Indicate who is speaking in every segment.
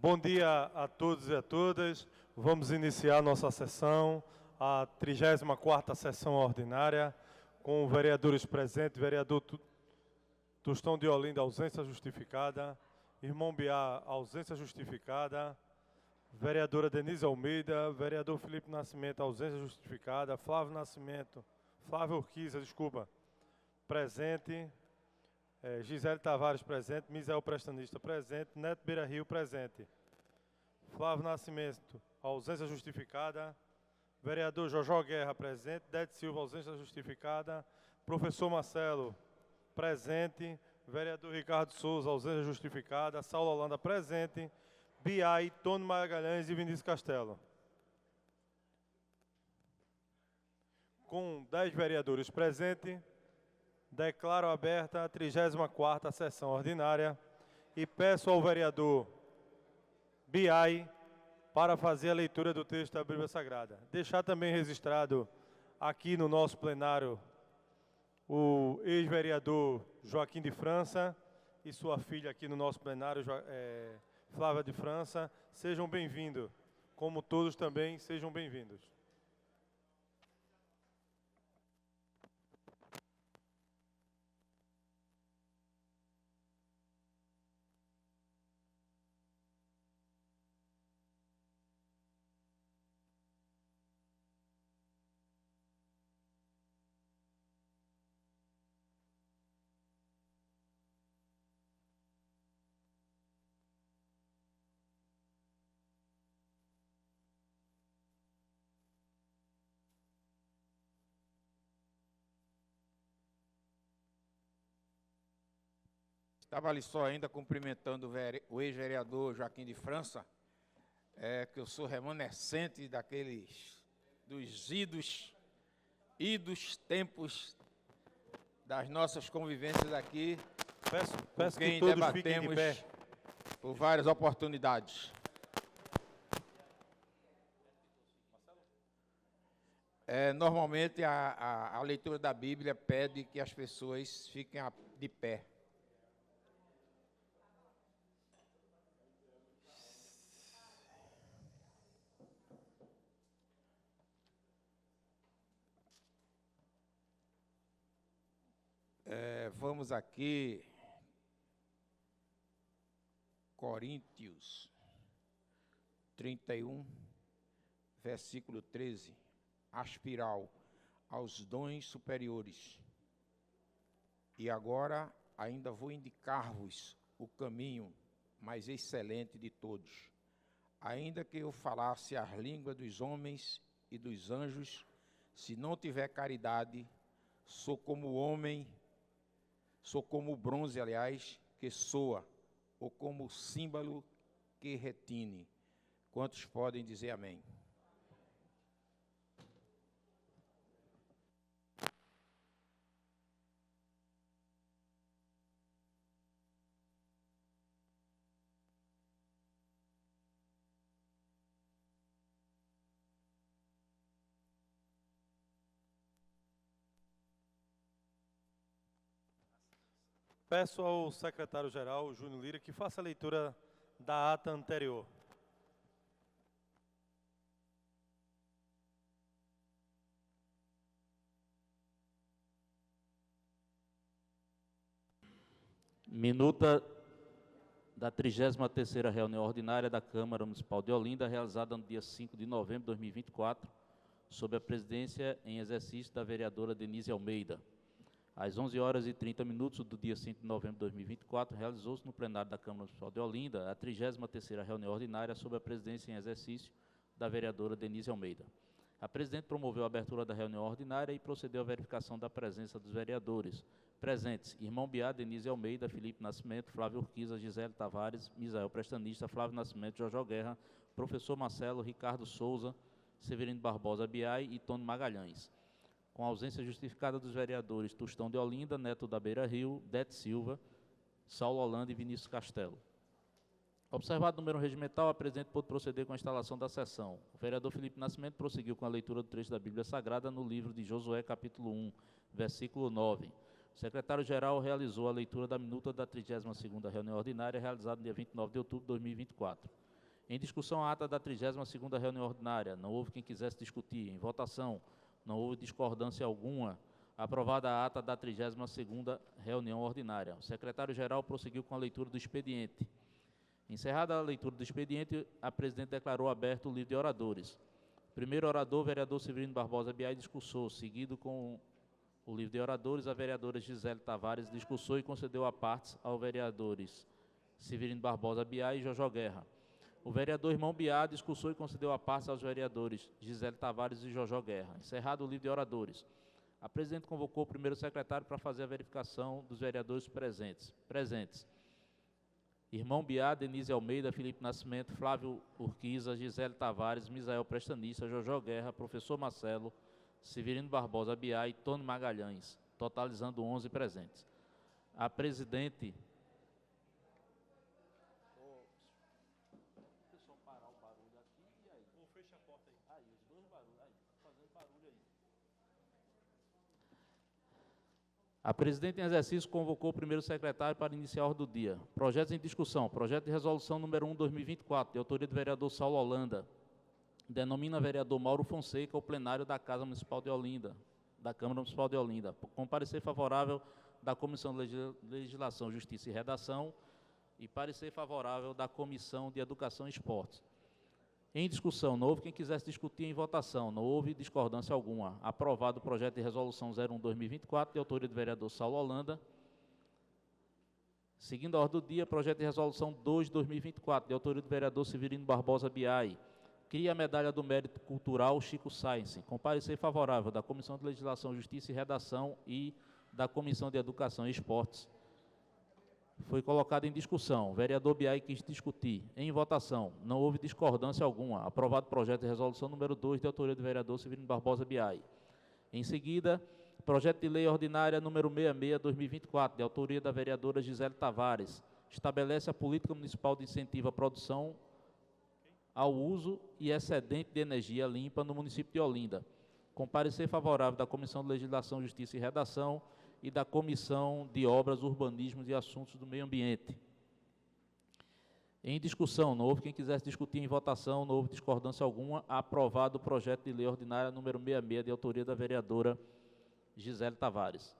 Speaker 1: Bom dia a todos e a todas. Vamos iniciar nossa sessão, a 34ª sessão ordinária, com vereadores presentes, vereador Tostão de Olinda, ausência justificada, irmão Biá, ausência justificada, vereadora Denise Almeida, vereador Felipe Nascimento, ausência justificada, Flávio Urquiza, presente, Gisele Tavares presente, Misael Prestanista presente, Neto Beira Rio presente. Flávio Nascimento, ausência justificada. Vereador Jojó Guerra presente, Dete Silva, ausência justificada. Professor Marcelo presente, vereador Ricardo Souza, ausência justificada. Saulo Holanda presente, Biai, Tony Magalhães e Vinícius Castelo. Com 10 vereadores presentes, declaro aberta a 34ª sessão ordinária e peço ao vereador Biai para fazer a leitura do texto da Bíblia Sagrada. Deixar também registrado aqui no nosso plenário o ex-vereador Joaquim de França e sua filha aqui no nosso plenário, Flávia de França. Sejam bem-vindos, como todos também sejam bem-vindos.
Speaker 2: Estava ali só ainda cumprimentando o ex-vereador Joaquim de França, que eu sou remanescente dos idos tempos das nossas convivências aqui,
Speaker 1: Peço
Speaker 2: quem
Speaker 1: que todos fiquem de pé.
Speaker 2: por várias oportunidades. Normalmente a leitura da Bíblia pede que as pessoas fiquem de pé. Vamos aqui, Coríntios 31, versículo 13, aspiral aos dons superiores. E agora ainda vou indicar-vos o caminho mais excelente de todos. Ainda que eu falasse as línguas dos homens e dos anjos, se não tiver caridade, sou como o bronze, que soa, ou como o símbolo que retine. Quantos podem dizer amém?
Speaker 1: Peço ao secretário-geral, Júnior Lira, que faça a leitura da ata anterior.
Speaker 3: Minuta da 33ª reunião ordinária da Câmara Municipal de Olinda, realizada no dia 5 de novembro de 2024, sob a presidência em exercício da vereadora Denise Almeida. Às 11h30 do dia 5 de novembro de 2024, realizou-se no plenário da Câmara Municipal de Olinda a 33ª reunião ordinária sob a presidência em exercício da vereadora Denise Almeida. A presidente promoveu a abertura da reunião ordinária e procedeu à verificação da presença dos vereadores. Presentes, irmão Biá, Denise Almeida, Felipe Nascimento, Flávio Urquiza, Gisele Tavares, Misael Prestanista, Flávio Nascimento, Jojó Guerra, professor Marcelo, Ricardo Souza, Severino Barbosa Biai e Tony Magalhães. Com a ausência justificada dos vereadores Tostão de Olinda, Neto da Beira Rio, Dete Silva, Saulo Holanda e Vinícius Castelo. Observado o número regimental, a presidente pôde proceder com a instalação da sessão. O vereador Felipe Nascimento prosseguiu com a leitura do trecho da Bíblia Sagrada no livro de Josué, capítulo 1, versículo 9. O secretário-geral realizou a leitura da minuta da 32ª reunião ordinária, realizada no dia 29 de outubro de 2024. Em discussão, a ata da 32ª reunião ordinária. Não houve quem quisesse discutir. Em votação, não houve discordância alguma. Aprovada a ata da 32ª reunião ordinária. O secretário-geral prosseguiu com a leitura do expediente. Encerrada a leitura do expediente, a presidente declarou aberto o livro de oradores. Primeiro orador, vereador Severino Barbosa Biai, discursou. Seguido com o livro de oradores, a vereadora Gisele Tavares discursou e concedeu a partes aos vereadores Severino Barbosa Biai e Jojó Guerra. O vereador Irmão Biá discursou e concedeu a partes aos vereadores Gisele Tavares e Jojó Guerra. Encerrado o livro de oradores, a presidente convocou o primeiro secretário para fazer a verificação dos vereadores presentes. Irmão Biá, Denise Almeida, Felipe Nascimento, Flávio Urquiza, Gisele Tavares, Misael Prestanista, Jojó Guerra, professor Marcelo, Severino Barbosa Biá e Tony Magalhães, totalizando 11 presentes. A presidente... A presidente em exercício convocou o primeiro secretário para iniciar a ordem do dia. Projetos em discussão. Projeto de resolução número 1/2024, de autoria do vereador Saulo Holanda. Denomina vereador Mauro Fonseca ao plenário da Casa Municipal de Olinda, da Câmara Municipal de Olinda. Com parecer favorável da Comissão de Legislação, Justiça e Redação e parecer favorável da Comissão de Educação e Esportes. Em discussão, não houve quem quisesse discutir. Em votação, não houve discordância alguma. Aprovado o projeto de resolução 01/2024, de autoria do vereador Saulo Holanda. Seguindo a ordem do dia, projeto de resolução 2/2024, de autoria do vereador Severino Barbosa Biai. Cria a medalha do mérito cultural Chico Sainz, com parecer favorável da Comissão de Legislação, Justiça e Redação e da Comissão de Educação e Esportes. Foi colocado em discussão. O vereador Biai quis discutir. Em votação, não houve discordância alguma. Aprovado o projeto de resolução número 2, de autoria do vereador Severino Barbosa Biai. Em seguida, projeto de lei ordinária número 66/2024, de autoria da vereadora Gisele Tavares. Estabelece a política municipal de incentivo à produção, ao uso e excedente de energia limpa no município de Olinda. Com parecer favorável da Comissão de Legislação, Justiça e Redação e da Comissão de Obras, Urbanismo e Assuntos do Meio Ambiente. Em discussão, não houve quem quisesse discutir. Em votação, não houve discordância alguma. Aprovado o projeto de lei ordinária número 66, de autoria da vereadora Gisele Tavares.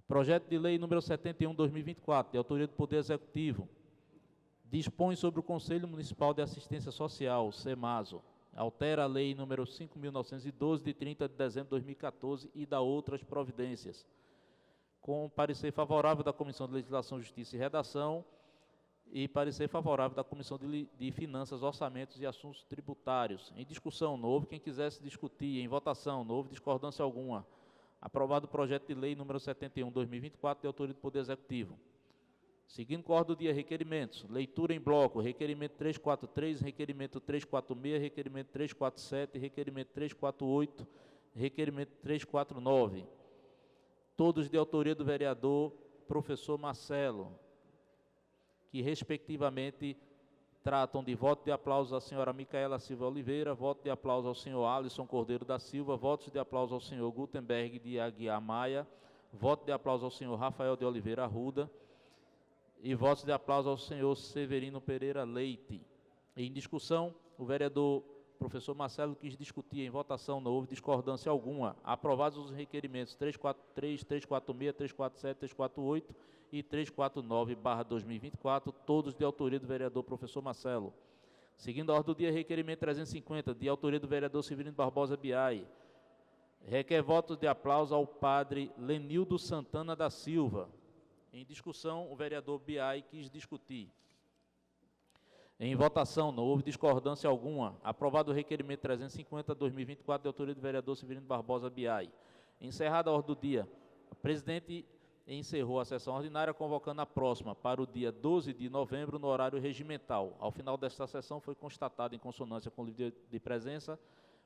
Speaker 3: Projeto de lei número 71/2024, de autoria do Poder Executivo. Dispõe sobre o Conselho Municipal de Assistência Social, CEMASO. Altera a lei número 5.912, de 30 de dezembro de 2014, e dá outras providências. Com parecer favorável da Comissão de Legislação, Justiça e Redação e parecer favorável da Comissão de Finanças, Orçamentos e Assuntos Tributários. Em discussão, não houve quem quisesse discutir. Em votação, não houve discordância alguma. Aprovado o projeto de lei número 71/2024, de autoria do Poder Executivo. Seguindo com a ordem do dia, requerimentos. Leitura em bloco, requerimento 343, requerimento 346, requerimento 347, requerimento 348, requerimento 349. Todos de autoria do vereador professor Marcelo, que respectivamente tratam de voto de aplauso à senhora Micaela Silva Oliveira, voto de aplauso ao senhor Alisson Cordeiro da Silva, votos de aplauso ao senhor Gutenberg de Aguiar Maia, voto de aplauso ao senhor Rafael de Oliveira Arruda, e votos de aplauso ao senhor Severino Pereira Leite. Em discussão, o vereador professor Marcelo quis discutir. Em votação, não houve discordância alguma. Aprovados os requerimentos 343, 346, 347, 348 e 349/2024, todos de autoria do vereador professor Marcelo. Seguindo a ordem do dia, requerimento 350, de autoria do vereador Severino Barbosa Biai. Requer votos de aplauso ao padre Lenildo Santana da Silva. Em discussão, o vereador Biai quis discutir. Em votação, não houve discordância alguma. Aprovado o requerimento 350/2024, de autoria do vereador Severino Barbosa Biai. Encerrada a ordem do dia, o presidente encerrou a sessão ordinária, convocando a próxima para o dia 12 de novembro, no horário regimental. Ao final desta sessão, foi constatado, em consonância com o livro de presença,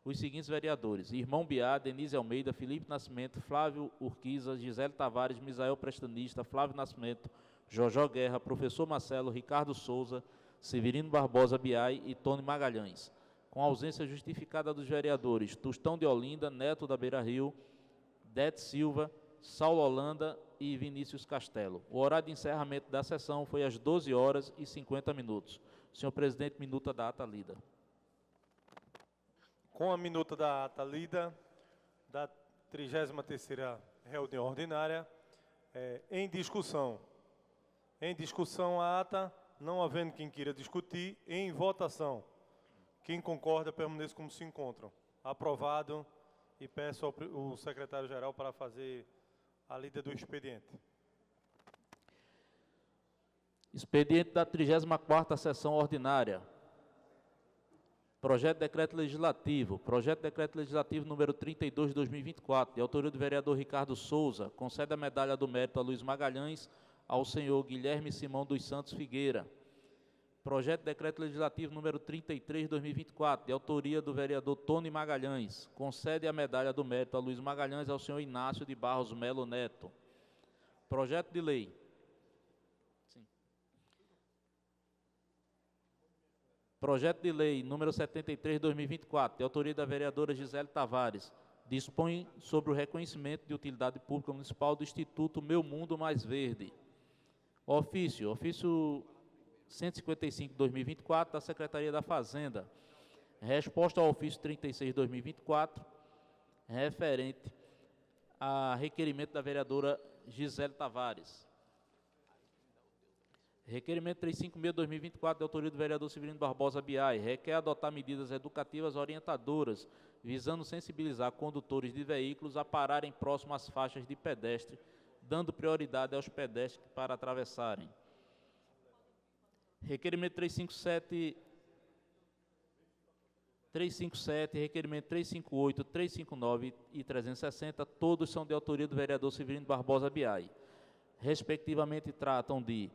Speaker 3: os seguintes vereadores: Irmão Biá, Denise Almeida, Felipe Nascimento, Flávio Urquiza, Gisele Tavares, Misael Prestanista, Flávio Nascimento, Jojó Guerra, professor Marcelo, Ricardo Souza, Severino Barbosa Biai e Tony Magalhães. Com ausência justificada dos vereadores Tostão de Olinda, Neto da Beira Rio, Dete Silva, Saulo Holanda e Vinícius Castelo. O horário de encerramento da sessão foi às 12h50. Senhor presidente, minuta da ata lida.
Speaker 1: Com a minuta da ata lida da 33ª reunião ordinária, em discussão. Em discussão a ata, não havendo quem queira discutir, em votação. Quem concorda, permaneça como se encontram. Aprovado, e peço ao secretário-geral para fazer a lida do expediente.
Speaker 3: Expediente da 34ª sessão ordinária. Projeto de decreto legislativo. Projeto de decreto legislativo número 32 de 2024, de autoria do vereador Ricardo Souza, concede a medalha do mérito a Luiz Magalhães ao senhor Guilherme Simão dos Santos Figueira. Projeto de decreto legislativo número 33 de 2024, de autoria do vereador Tony Magalhães, concede a medalha do mérito a Luiz Magalhães ao senhor Inácio de Barros Melo Neto. Projeto de lei. Projeto de lei número 73 de 2024, de autoria da vereadora Gisele Tavares, dispõe sobre o reconhecimento de utilidade pública municipal do Instituto Meu Mundo Mais Verde. Ofício 155 de 2024, da Secretaria da Fazenda. Resposta ao ofício 36 de 2024, referente a requerimento da vereadora Gisele Tavares. Requerimento 356 de 2024, de autoria do vereador Severino Barbosa Biai, requer adotar medidas educativas orientadoras, visando sensibilizar condutores de veículos a pararem próximo às faixas de pedestre, dando prioridade aos pedestres para atravessarem. Requerimento 357, requerimento 358, 359 e 360, todos são de autoria do vereador Severino Barbosa Biai. Respectivamente, tratam de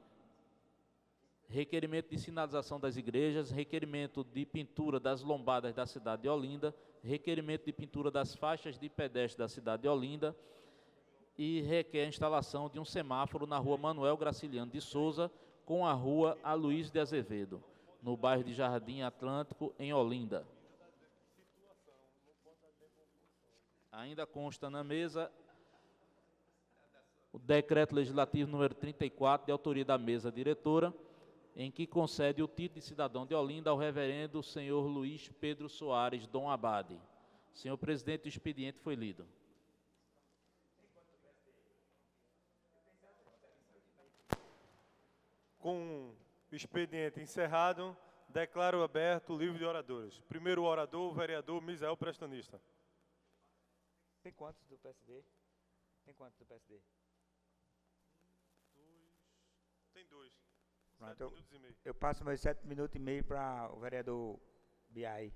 Speaker 3: requerimento de sinalização das igrejas, requerimento de pintura das lombadas da cidade de Olinda, requerimento de pintura das faixas de pedestre da cidade de Olinda e requer a instalação de um semáforo na rua Manuel Graciliano de Souza com a rua Aloysio de Azevedo, no bairro de Jardim Atlântico, em Olinda. Ainda consta na mesa o decreto legislativo número 34, de autoria da mesa diretora, em que concede o título de cidadão de Olinda ao reverendo senhor Luiz Pedro Soares Dom Abade. Senhor presidente, o expediente foi lido.
Speaker 1: Com o expediente encerrado, declaro aberto o livro de oradores. Primeiro orador, o vereador Misael Prestanista.
Speaker 4: Tem quantos do PSD? Tem quantos do PSD?
Speaker 1: Tem dois.
Speaker 4: Pronto,
Speaker 1: 7 minutos e meio.
Speaker 4: eu passo meus 7 minutos e meio para o vereador Biai.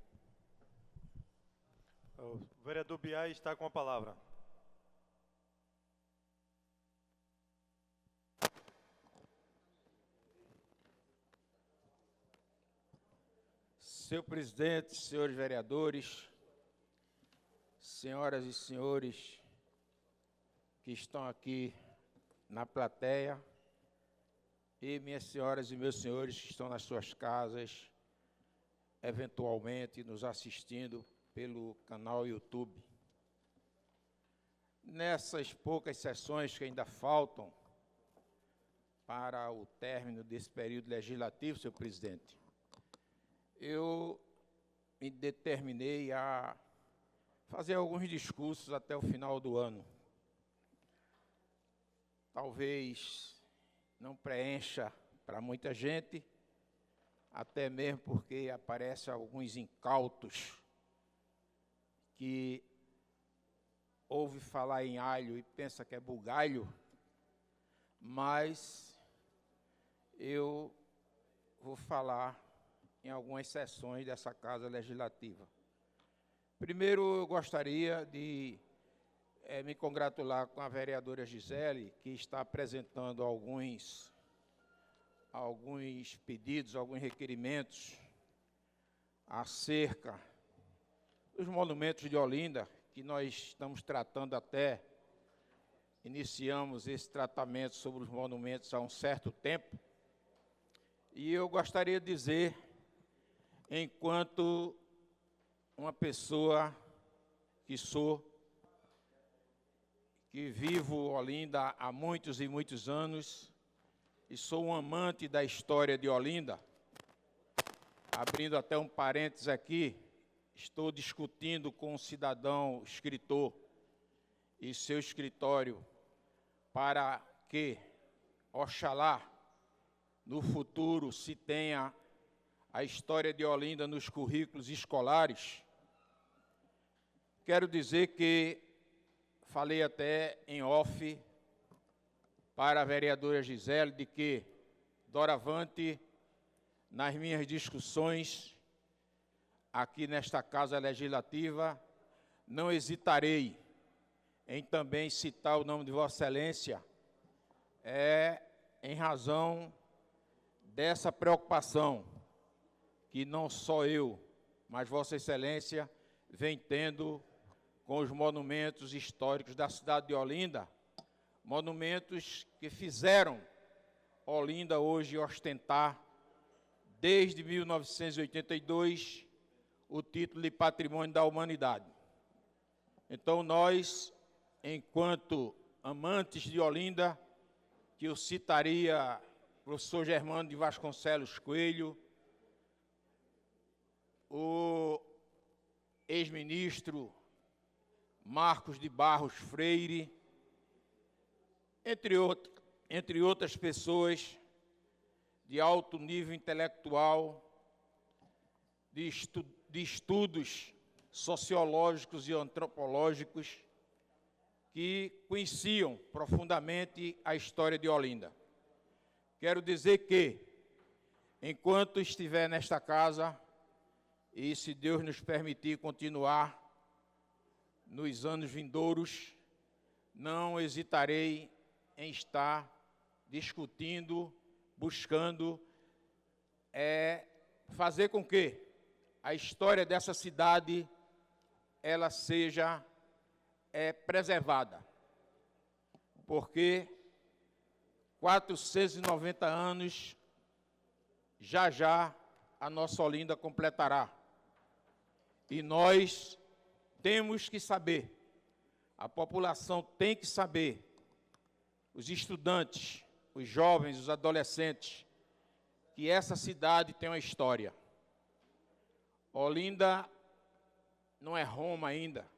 Speaker 1: O vereador Biai está com a palavra.
Speaker 2: Senhor presidente, senhores vereadores, senhoras e senhores que estão aqui na plateia, e minhas senhoras e meus senhores que estão nas suas casas, eventualmente nos assistindo pelo canal YouTube. Nessas poucas sessões que ainda faltam para o término desse período legislativo, senhor presidente, eu me determinei a fazer alguns discursos até o final do ano. Talvez não preencha para muita gente, até mesmo porque aparecem alguns incautos que ouve falar em alho e pensa que é bugalho, mas eu vou falar em algumas sessões dessa Casa Legislativa. Primeiro, eu gostaria de me congratular com a vereadora Gisele, que está apresentando alguns pedidos, alguns requerimentos acerca dos monumentos de Olinda, que nós estamos tratando até, iniciamos esse tratamento sobre os monumentos há um certo tempo, e eu gostaria de dizer, enquanto uma pessoa que vivo Olinda há muitos e muitos anos, e sou um amante da história de Olinda, Abrindo até um parênteses aqui, estou discutindo com um cidadão escritor e seu escritório para que, oxalá, no futuro se tenha a história de Olinda nos currículos escolares. Quero dizer que falei até em off para a vereadora Gisele de que, doravante, nas minhas discussões aqui nesta Casa Legislativa, não hesitarei em também citar o nome de Vossa Excelência, em razão dessa preocupação que não só eu, mas Vossa Excelência vem tendo com os monumentos históricos da cidade de Olinda, monumentos que fizeram Olinda hoje ostentar, desde 1982, o título de Patrimônio da Humanidade. Então, nós, enquanto amantes de Olinda, que eu citaria o professor Germano de Vasconcelos Coelho, o ex-ministro Marcos de Barros Freire, entre outras pessoas de alto nível intelectual, de estudos sociológicos e antropológicos, que conheciam profundamente a história de Olinda. Quero dizer que, enquanto estiver nesta casa, e se Deus nos permitir continuar nos anos vindouros, não hesitarei em estar discutindo, buscando fazer com que a história dessa cidade ela seja preservada, porque 490 anos já a nossa Olinda completará. E nós temos que saber, a população tem que saber, os estudantes, os jovens, os adolescentes, que essa cidade tem uma história. Olinda não é Roma ainda,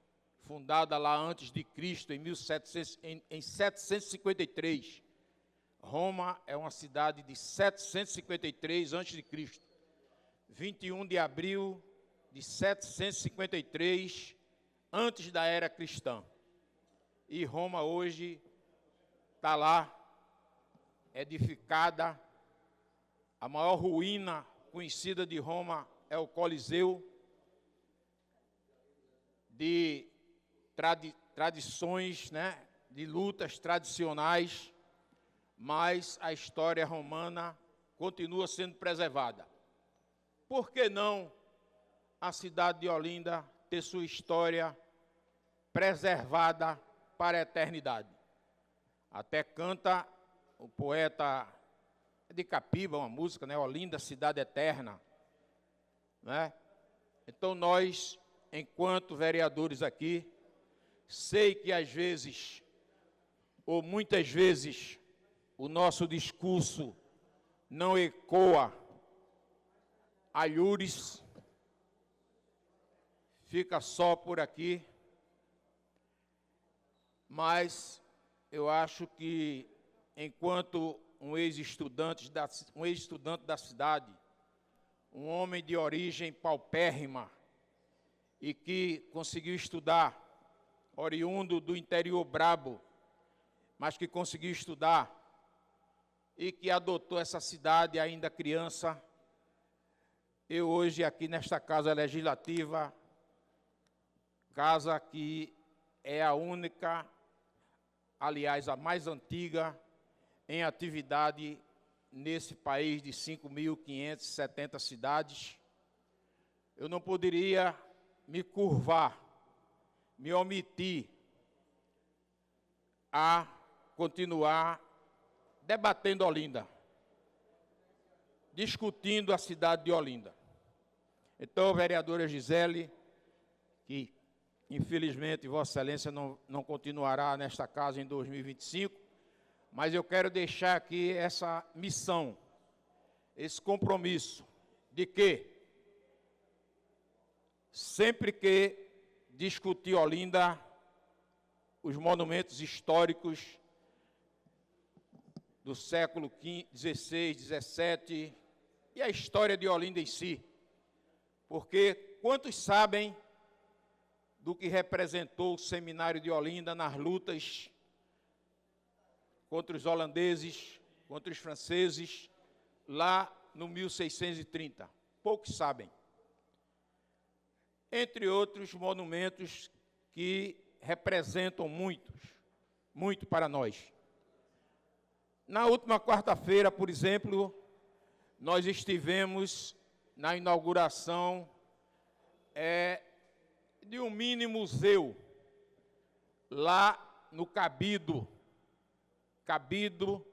Speaker 2: fundada lá antes de Cristo, em 753. Roma é uma cidade de 753 antes de Cristo. 21 de abril de 753, antes da era cristã. E Roma hoje está lá, edificada. A maior ruína conhecida de Roma é o Coliseu, de tradições, de lutas tradicionais, mas a história romana continua sendo preservada. Por que não a cidade de Olinda ter sua história preservada para a eternidade? Até canta o poeta de Capiba, uma música, Olinda, cidade eterna. Então nós, enquanto vereadores aqui, sei que às vezes, ou muitas vezes, o nosso discurso não ecoa alhures, fica só por aqui, mas eu acho que, enquanto um ex-estudante da cidade, um homem de origem paupérrima e que conseguiu estudar, oriundo do interior brabo, mas que conseguiu estudar e que adotou essa cidade ainda criança, eu hoje aqui nesta Casa Legislativa, casa que é a única, aliás, a mais antiga em atividade nesse país de 5.570 cidades, eu não poderia me curvar, me omitir a continuar debatendo Olinda, discutindo a cidade de Olinda. Então, vereadora Gisele, que infelizmente Vossa Excelência não continuará nesta casa em 2025, mas eu quero deixar aqui essa missão, esse compromisso de que sempre que discutir Olinda, os monumentos históricos do século XVI, XVII e a história de Olinda em si. Porque quantos sabem do que representou o seminário de Olinda nas lutas contra os holandeses, contra os franceses, lá no 1630? Poucos sabem. Entre outros monumentos que representam muito para nós. Na última quarta-feira, por exemplo, nós estivemos na inauguração de um mini museu lá no Cabido. Cabido,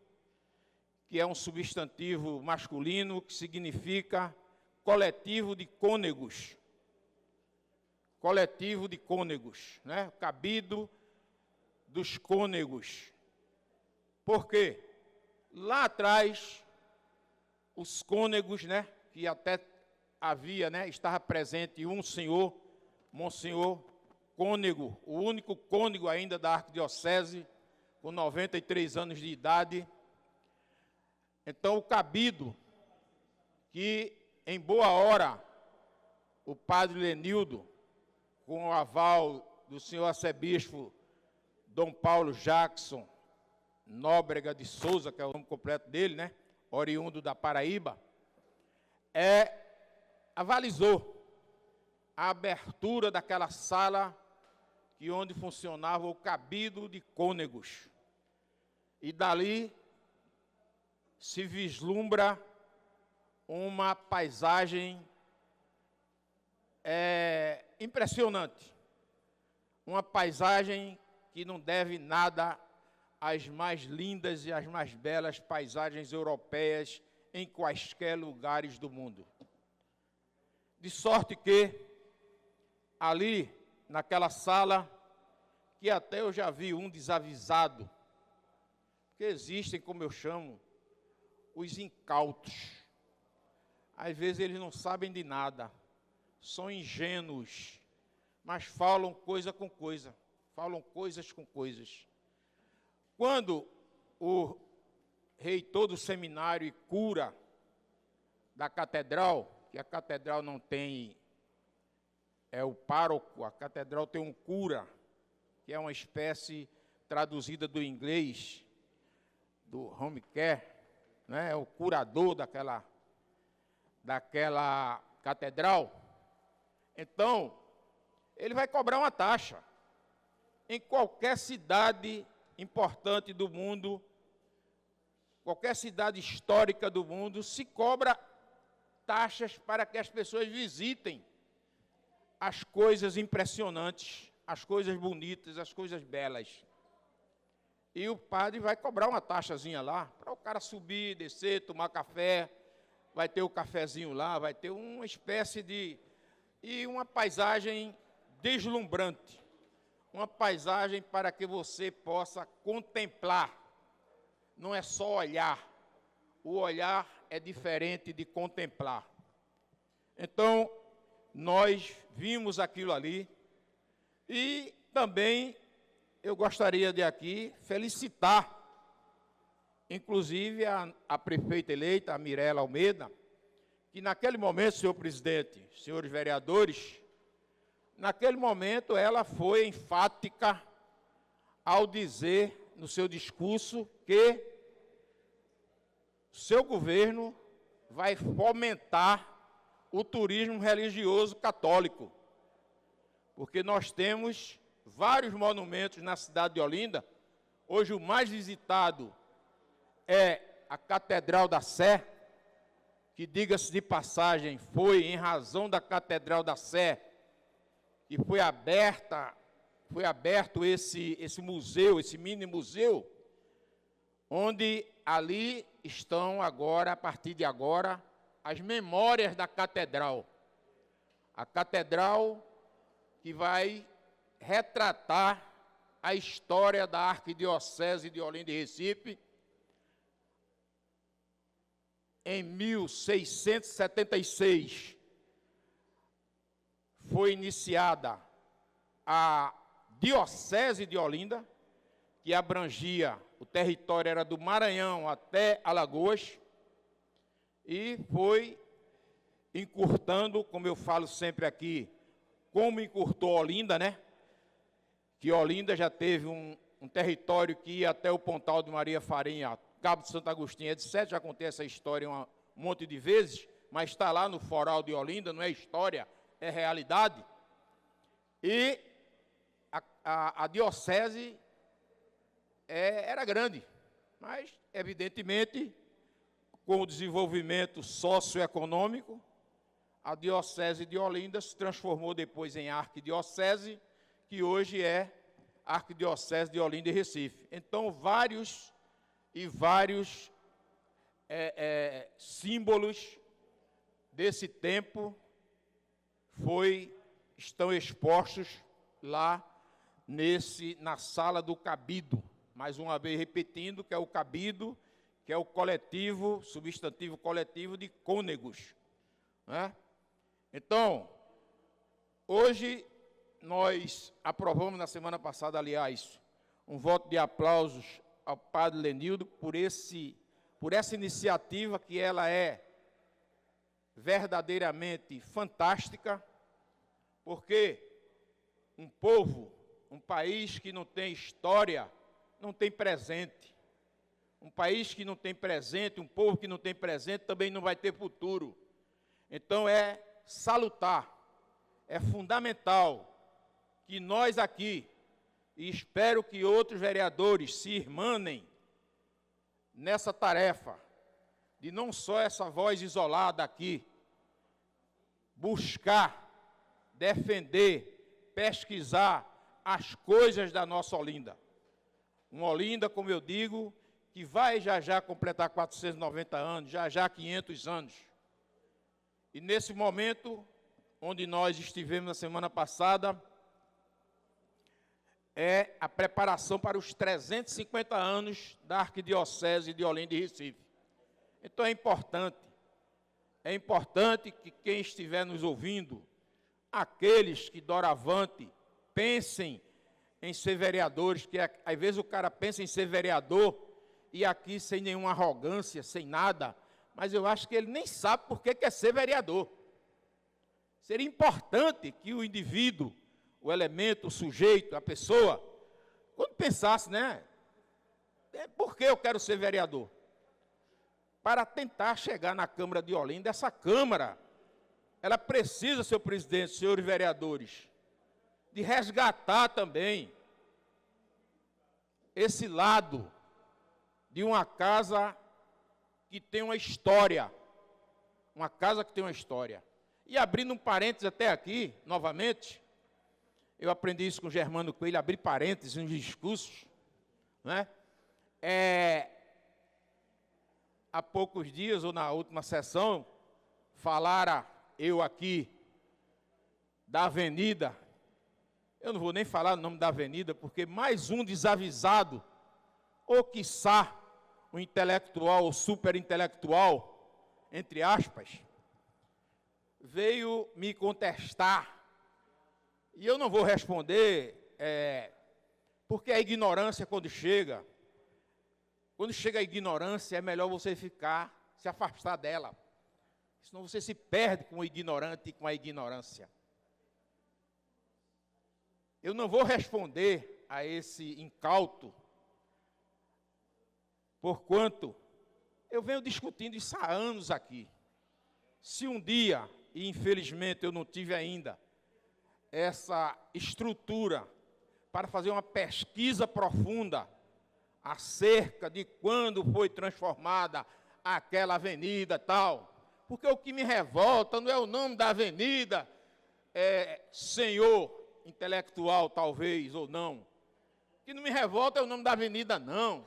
Speaker 2: que é um substantivo masculino que significa coletivo de cônegos. Coletivo de cônegos, né? Cabido dos cônegos. Por quê? Lá atrás, os cônegos, né, que até havia, né, estava presente um senhor, Monsenhor Cônego, o único cônego ainda da arquidiocese, com 93 anos de idade. Então, o Cabido, que em boa hora, o padre Lenildo, com o aval do senhor arcebispo Dom Paulo Jackson Nóbrega de Souza, que é o nome completo dele, né, oriundo da Paraíba, avalizou a abertura daquela sala onde funcionava o Cabido de Cônegos. E dali se vislumbra uma paisagem impressionante. Uma paisagem que não deve nada às mais lindas e às mais belas paisagens europeias em quaisquer lugares do mundo. De sorte que, ali, naquela sala, que até eu já vi um desavisado, porque existem, como eu chamo, os incautos. Às vezes eles não sabem de nada, são ingênuos, mas falam coisa com coisa, falam coisas com coisas. Quando o reitor do seminário e cura da catedral, que a catedral não tem o pároco, a catedral tem um cura, que é uma espécie traduzida do inglês, do home care, né, é o curador daquela catedral. Então, ele vai cobrar uma taxa. Em qualquer cidade importante do mundo, qualquer cidade histórica do mundo, se cobra taxas para que as pessoas visitem as coisas impressionantes, as coisas bonitas, as coisas belas. E o padre vai cobrar uma taxazinha lá, para o cara subir, descer, tomar café, vai ter o cafezinho lá, vai ter uma espécie de... e uma paisagem deslumbrante, uma paisagem para que você possa contemplar, não é só olhar, o olhar é diferente de contemplar. Então, nós vimos aquilo ali e também eu gostaria de aqui felicitar, inclusive a prefeita eleita, a Mirela Almeida, que naquele momento, senhor presidente, senhores vereadores, naquele momento ela foi enfática ao dizer no seu discurso que seu governo vai fomentar o turismo religioso católico, porque nós temos vários monumentos na cidade de Olinda. Hoje o mais visitado é a Catedral da Sé, que, diga-se de passagem, foi em razão da Catedral da Sé que foi aberto esse museu, esse mini museu, onde ali estão agora, a partir de agora, as memórias da catedral. A catedral que vai retratar a história da Arquidiocese de Olinda e Recife. Em 1676, foi iniciada a Diocese de Olinda, que abrangia, o território era do Maranhão até Alagoas, e foi encurtando, como eu falo sempre aqui, como encurtou Olinda, né? Que Olinda já teve um território que ia até o Pontal de Maria Farinha, Cabo de Santo Agostinho, etc. Já contei essa história um monte de vezes, mas está lá no Foral de Olinda, não é história, é realidade. E a diocese era grande, mas, evidentemente, com o desenvolvimento socioeconômico, a Diocese de Olinda se transformou depois em arquidiocese, que hoje é a Arquidiocese de Olinda e Recife. Então, vários símbolos desse tempo estão expostos lá na sala do Cabido. Mais uma vez repetindo que é o Cabido, que é o coletivo, substantivo coletivo de cônegos, né? Então, hoje nós aprovamos na semana passada, aliás, um voto de aplausos ao padre Lenildo por essa iniciativa, que ela é verdadeiramente fantástica, porque um povo, um país que não tem história, não tem presente. Um país que não tem presente, um povo que não tem presente, também não vai ter futuro. Então é salutar, é fundamental que nós aqui, e espero que outros vereadores se irmanem nessa tarefa, de não só essa voz isolada aqui, buscar, defender, pesquisar as coisas da nossa Olinda. Uma Olinda, como eu digo, que vai já completar 490 anos, já 500 anos. E nesse momento, onde nós estivemos na semana passada, é a preparação para os 350 anos da Arquidiocese de Olinda e Recife. Então é importante que quem estiver nos ouvindo, aqueles que doravante pensem em ser vereadores, que às vezes o cara pensa em ser vereador, e aqui sem nenhuma arrogância, sem nada, mas eu acho que ele nem sabe por que quer ser vereador. Seria importante que o indivíduo, o elemento, o sujeito, a pessoa, quando pensasse, né? Por que eu quero ser vereador? Para tentar chegar na Câmara de Olinda. Essa Câmara, ela precisa, senhor presidente, senhores vereadores, de resgatar também esse lado de uma casa que tem uma história. Uma casa que tem uma história. E abrindo um parênteses até aqui, novamente, eu aprendi isso com o Germano Coelho, abrir parênteses nos discursos, né? Há poucos dias, ou na última sessão, falara eu aqui da avenida. Eu não vou nem falar o nome da avenida, porque mais um desavisado, ou quiçá um intelectual ou superintelectual, entre aspas, veio me contestar. E eu não vou responder, porque a ignorância, quando chega a ignorância, é melhor você se afastar dela. Senão você se perde com o ignorante e com a ignorância. Eu não vou responder a esse incauto, porquanto eu venho discutindo isso há anos aqui. Se um dia, e infelizmente eu não tive ainda, essa estrutura para fazer uma pesquisa profunda acerca de quando foi transformada aquela avenida tal, porque o que me revolta não é o nome da avenida, senhor intelectual talvez ou não, o que não me revolta é o nome da avenida não,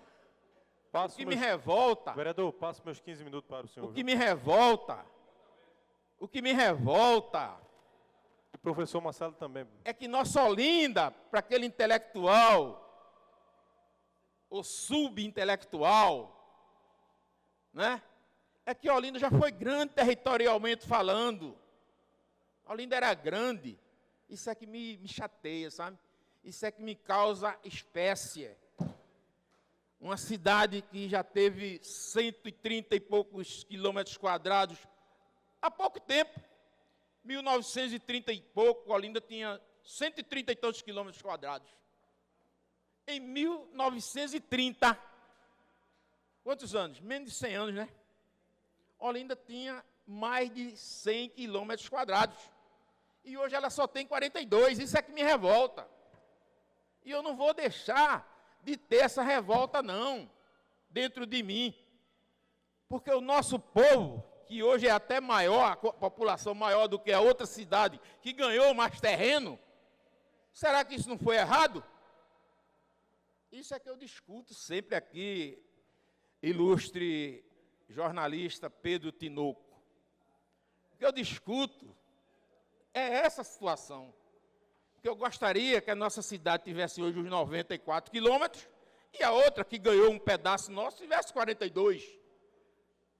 Speaker 2: me revolta...
Speaker 1: Vereador, passo meus 15 minutos para o senhor.
Speaker 2: O que me revolta...
Speaker 1: O professor Marcelo também.
Speaker 2: É que nossa Olinda, para aquele intelectual, ou subintelectual, né? É que Olinda já foi grande territorialmente falando. Olinda era grande. Isso é que me chateia, sabe? Isso é que me causa espécie. Uma cidade que já teve 130 e poucos quilômetros quadrados há pouco tempo. 1930 e pouco, Olinda tinha 130 e tantos quilômetros quadrados. Em 1930, quantos anos? Menos de 100 anos, né? Olinda tinha mais de 100 quilômetros quadrados. E hoje ela só tem 42, isso é que me revolta. E eu não vou deixar de ter essa revolta, não, dentro de mim. Porque o nosso povo, que hoje é até maior, a população maior do que a outra cidade, que ganhou mais terreno, será que isso não foi errado? Isso é que eu discuto sempre aqui, ilustre jornalista Pedro Tinoco. O que eu discuto é essa situação. Porque eu gostaria que a nossa cidade tivesse hoje os 94 quilômetros e a outra, que ganhou um pedaço nosso, tivesse 42.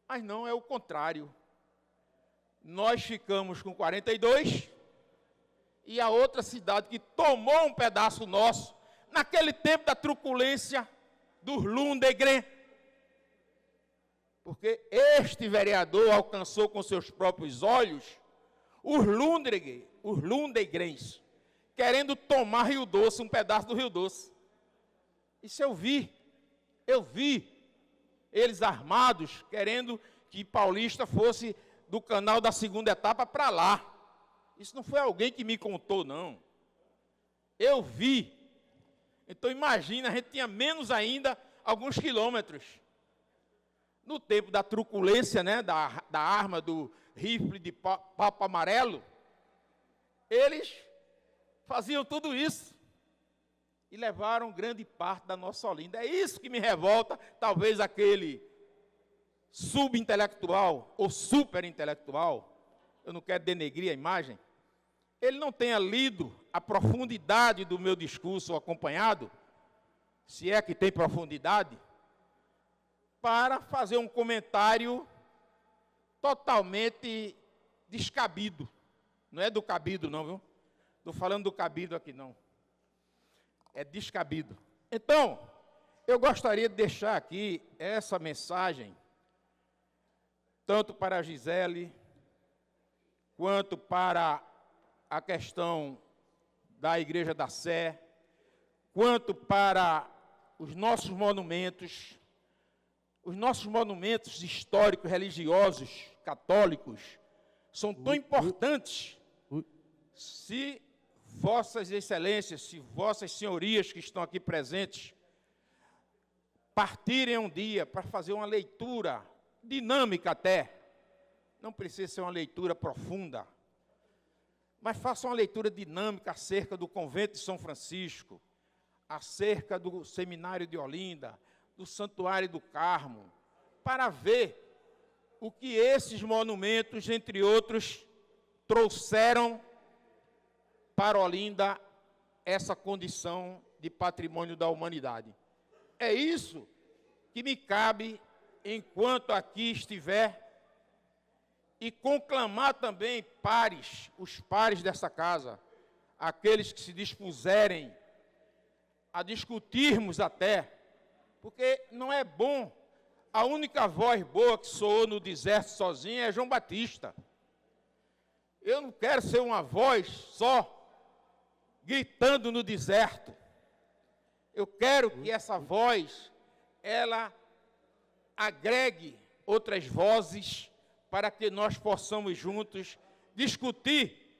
Speaker 2: Mas não, é o contrário. Nós ficamos com 42 e a outra cidade que tomou um pedaço nosso, naquele tempo da truculência dos Lundgren, porque este vereador alcançou com seus próprios olhos os Lundgrens, querendo tomar Rio Doce, um pedaço do Rio Doce. Isso eu vi eles armados, querendo que Paulista fosse do canal da segunda etapa para lá. Isso não foi alguém que me contou, não. Eu vi. Então imagina, a gente tinha menos ainda alguns quilômetros. No tempo da truculência, né, da arma, do rifle de papo amarelo, eles faziam tudo isso e levaram grande parte da nossa Olinda. É isso que me revolta, talvez aquele subintelectual ou superintelectual, eu não quero denegrir a imagem, ele não tenha lido a profundidade do meu discurso acompanhado, se é que tem profundidade, para fazer um comentário totalmente descabido. Não é do cabido, não, viu? Estou falando do cabido aqui, não. É descabido. Então, eu gostaria de deixar aqui essa mensagem, tanto para a Gisele, quanto para a questão da Igreja da Sé, quanto para os nossos monumentos históricos, religiosos, católicos, são tão importantes. Se vossas excelências, se vossas senhorias que estão aqui presentes, partirem um dia para fazer uma leitura dinâmica até, não precisa ser uma leitura profunda, mas façam uma leitura dinâmica acerca do convento de São Francisco, acerca do seminário de Olinda, do Santuário do Carmo, para ver o que esses monumentos, entre outros, trouxeram para Olinda essa condição de patrimônio da humanidade. É isso que me cabe enquanto aqui estiver e conclamar também pares, os pares dessa casa, aqueles que se dispuserem a discutirmos até, porque não é bom, a única voz boa que soou no deserto sozinha é João Batista. Eu não quero ser uma voz só, gritando no deserto. Eu quero que essa voz, ela agregue outras vozes para que nós possamos juntos discutir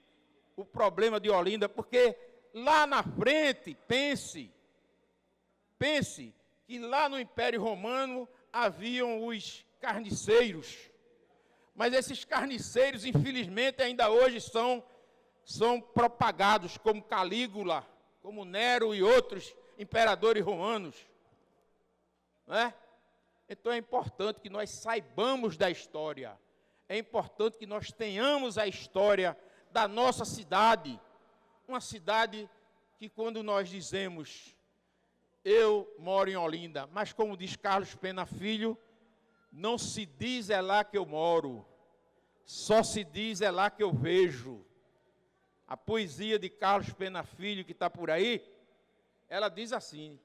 Speaker 2: o problema de Olinda, porque lá na frente, pense que lá no Império Romano haviam os carniceiros, mas esses carniceiros, infelizmente, ainda hoje são propagados como Calígula, como Nero e outros imperadores romanos, não é? Então é importante que nós saibamos da história, é importante que nós tenhamos a história da nossa cidade, uma cidade que quando nós dizemos, eu moro em Olinda, mas como diz Carlos Pena Filho, não se diz é lá que eu moro, só se diz é lá que eu vejo. A poesia de Carlos Pena Filho, que está por aí, ela diz assim: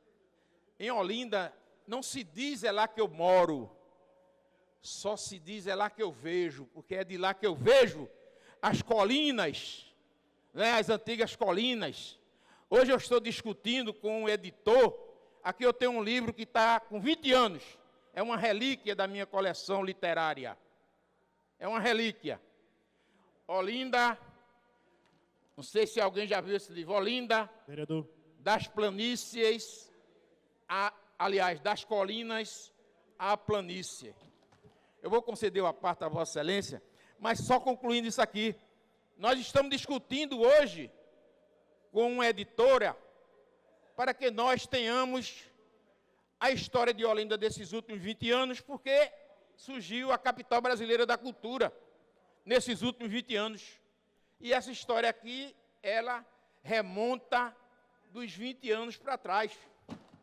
Speaker 2: em Olinda não se diz é lá que eu moro, só se diz é lá que eu vejo, porque é de lá que eu vejo as colinas, né, as antigas colinas. Hoje eu estou discutindo com um editor, aqui eu tenho um livro que está com 20 anos, é uma relíquia da minha coleção literária, é uma relíquia. Olinda, não sei se alguém já viu esse livro, Olinda,
Speaker 5: Vereador.
Speaker 2: das planícies, aliás, das colinas à planície. Eu vou conceder uma parte à Vossa Excelência, mas só concluindo isso aqui. Nós estamos discutindo hoje com uma editora para que nós tenhamos a história de Olinda desses últimos 20 anos, porque surgiu a capital brasileira da cultura nesses últimos 20 anos. E essa história aqui, ela remonta dos 20 anos para trás.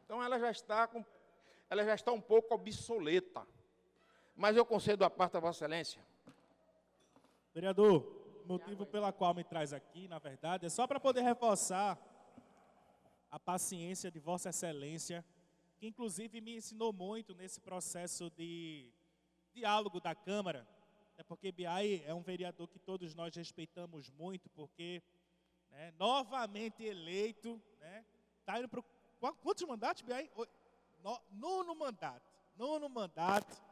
Speaker 2: Então ela já está um pouco obsoleta. Mas eu concedo a parte a Vossa Excelência.
Speaker 5: Vereador, o motivo pela qual me traz aqui, na verdade, é só para poder reforçar a paciência de Vossa Excelência, que inclusive me ensinou muito nesse processo de diálogo da Câmara, porque Biai é um vereador que todos nós respeitamos muito, porque novamente eleito, está indo para quantos mandatos, Biai? Nono mandato,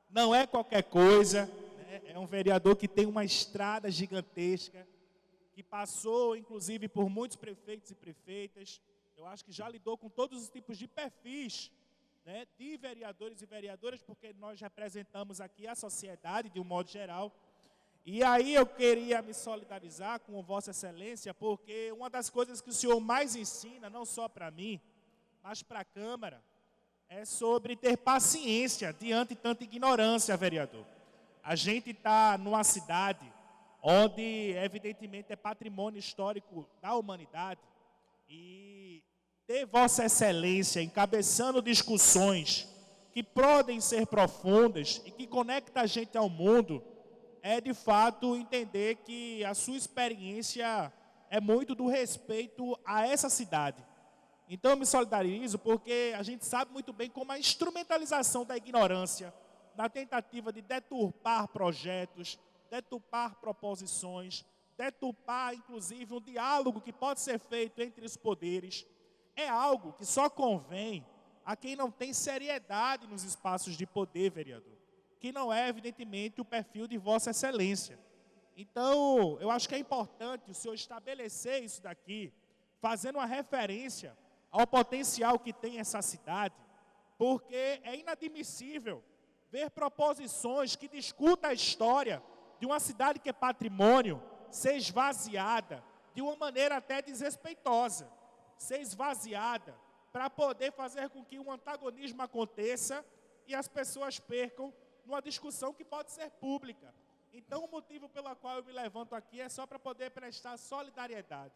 Speaker 5: não é qualquer coisa, é um vereador que tem uma estrada gigantesca, que passou, inclusive, por muitos prefeitos e prefeitas. Eu acho que já lidou com todos os tipos de perfis, de vereadores e vereadoras, porque nós representamos aqui a sociedade de um modo geral. E aí eu queria me solidarizar com Vossa Excelência, porque uma das coisas que o senhor mais ensina, não só para mim, mas para a Câmara, é sobre ter paciência diante de tanta ignorância, vereador. A gente está numa cidade onde, evidentemente, é patrimônio histórico da humanidade, e ter Vossa Excelência encabeçando discussões que podem ser profundas e que conectam a gente ao mundo, é de fato entender que a sua experiência é muito do respeito a essa cidade. Então eu me solidarizo porque a gente sabe muito bem como a instrumentalização da ignorância, na tentativa de deturpar projetos, deturpar proposições, deturpar inclusive um diálogo que pode ser feito entre os poderes, é algo que só convém a quem não tem seriedade nos espaços de poder, vereador, que não é evidentemente o perfil de Vossa Excelência. Então eu acho que é importante o senhor estabelecer isso daqui, fazendo uma referência ao potencial que tem essa cidade, porque é inadmissível ver proposições que discutam a história de uma cidade que é patrimônio ser esvaziada de uma maneira até desrespeitosa, ser esvaziada para poder fazer com que um antagonismo aconteça e as pessoas percam numa discussão que pode ser pública. Então o motivo pelo qual eu me levanto aqui é só para poder prestar solidariedade,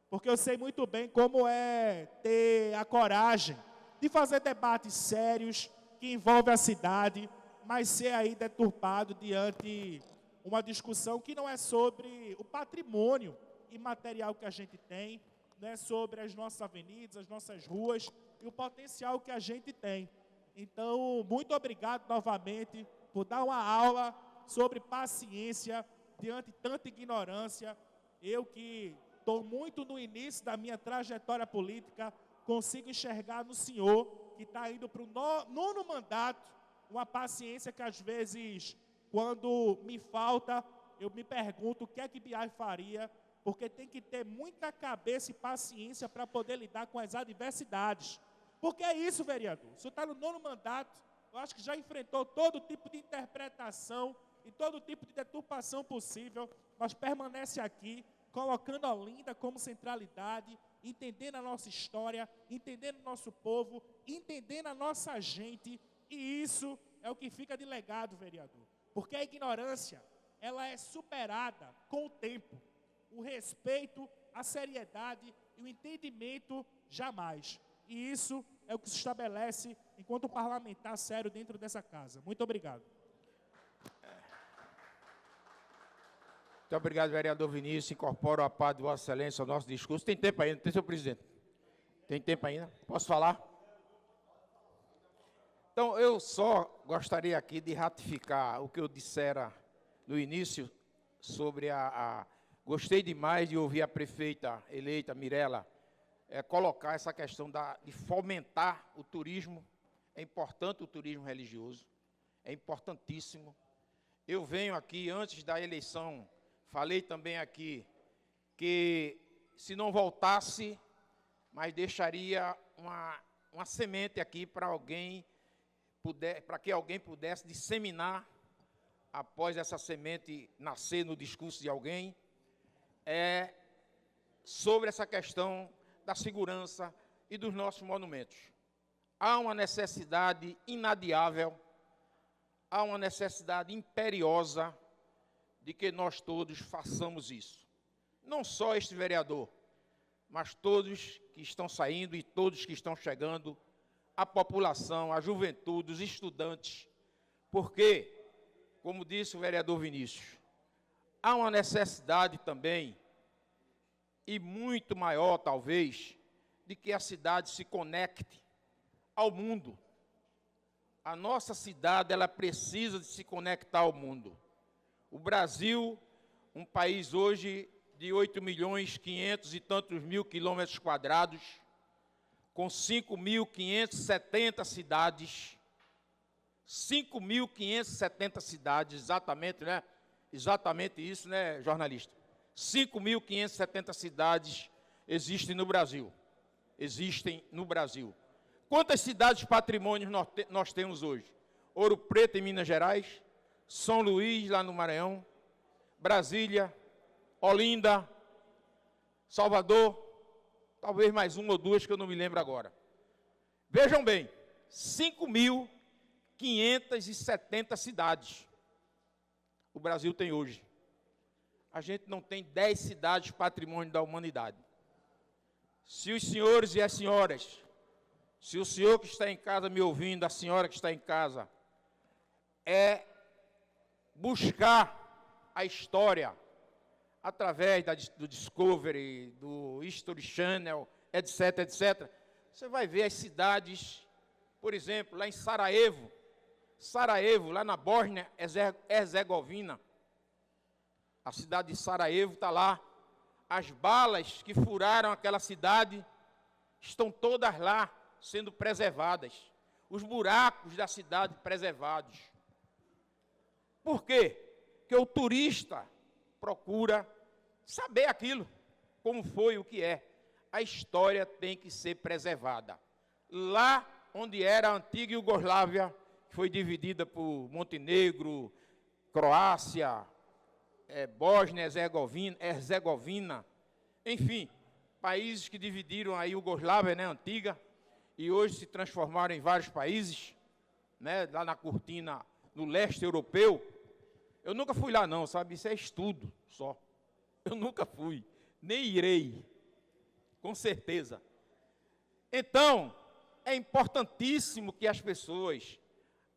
Speaker 5: porque eu sei muito bem como é ter a coragem de fazer debates sérios que envolvem a cidade, mas ser aí deturpado diante uma discussão que não é sobre o patrimônio imaterial que a gente tem, não é sobre as nossas avenidas, as nossas ruas e o potencial que a gente tem. Então, muito obrigado novamente por dar uma aula sobre paciência diante de tanta ignorância. Eu que estou muito no início da minha trajetória política, consigo enxergar no senhor, que está indo para o nono mandato, uma paciência que às vezes, quando me falta, eu me pergunto o que é que Biai faria, porque tem que ter muita cabeça e paciência para poder lidar com as adversidades. Porque é isso, vereador, o senhor está no nono mandato, eu acho que já enfrentou todo tipo de interpretação e todo tipo de deturpação possível, mas permanece aqui, colocando a Olinda como centralidade, entendendo a nossa história, entendendo o nosso povo, entendendo a nossa gente, e isso é o que fica de legado, vereador. Porque a ignorância, ela é superada com o tempo. O respeito, a seriedade e o entendimento, jamais. E isso é o que se estabelece enquanto parlamentar sério dentro dessa casa. Muito obrigado.
Speaker 2: Muito obrigado, vereador Vinícius. Incorporo a paz de Vossa Excelência ao nosso discurso. Tem tempo ainda, tem, senhor presidente? Tem tempo ainda? Posso falar? Então, eu só gostaria aqui de ratificar o que eu dissera no início sobre Gostei demais de ouvir a prefeita eleita, Mirella, colocar essa questão de fomentar o turismo. É importante o turismo religioso, é importantíssimo. Eu venho aqui, antes da eleição, falei também aqui, que se não voltasse, mas deixaria uma semente aqui para que alguém pudesse disseminar, após essa semente nascer no discurso de alguém, sobre essa questão da segurança e dos nossos monumentos. Há uma necessidade inadiável, há uma necessidade imperiosa de que nós todos façamos isso. Não só este vereador, mas todos que estão saindo e todos que estão chegando, a população, a juventude, os estudantes, porque, como disse o vereador Vinícius, há uma necessidade também, e muito maior talvez, de que a cidade se conecte ao mundo. A nossa cidade, ela precisa de se conectar ao mundo. O Brasil, um país hoje de 8.500.000 e tantos mil quilômetros quadrados, com 5.570 cidades, 5.570 cidades, exatamente, né? Exatamente isso, né, jornalista? 5.570 cidades existem no Brasil. Existem no Brasil. Quantas cidades patrimônios nós temos hoje? Ouro Preto, em Minas Gerais, São Luís, lá no Maranhão, Brasília, Olinda, Salvador, talvez mais uma ou duas que eu não me lembro agora. Vejam bem, 5.570 cidades o Brasil tem hoje. A gente não tem 10 cidades patrimônio da humanidade. Se os senhores e as senhoras, se o senhor que está em casa me ouvindo, a senhora que está em casa, buscar a história através do Discovery, do History Channel, etc., etc., você vai ver as cidades, por exemplo, lá em Sarajevo, lá na Bósnia-Herzegovina, a cidade de Sarajevo está lá, as balas que furaram aquela cidade estão todas lá sendo preservadas, os buracos da cidade preservados. Por quê? Porque o turista procura saber aquilo, como foi, o que é. A história tem que ser preservada. Lá onde era a antiga Iugoslávia, que foi dividida por Montenegro, Croácia, Bósnia-Herzegovina, enfim, países que dividiram a Iugoslávia, né, antiga, e hoje se transformaram em vários países, né, lá na cortina, no leste europeu. Eu nunca fui lá não, sabe, isso é estudo só. Eu nunca fui, nem irei, com certeza. Então, é importantíssimo que as pessoas,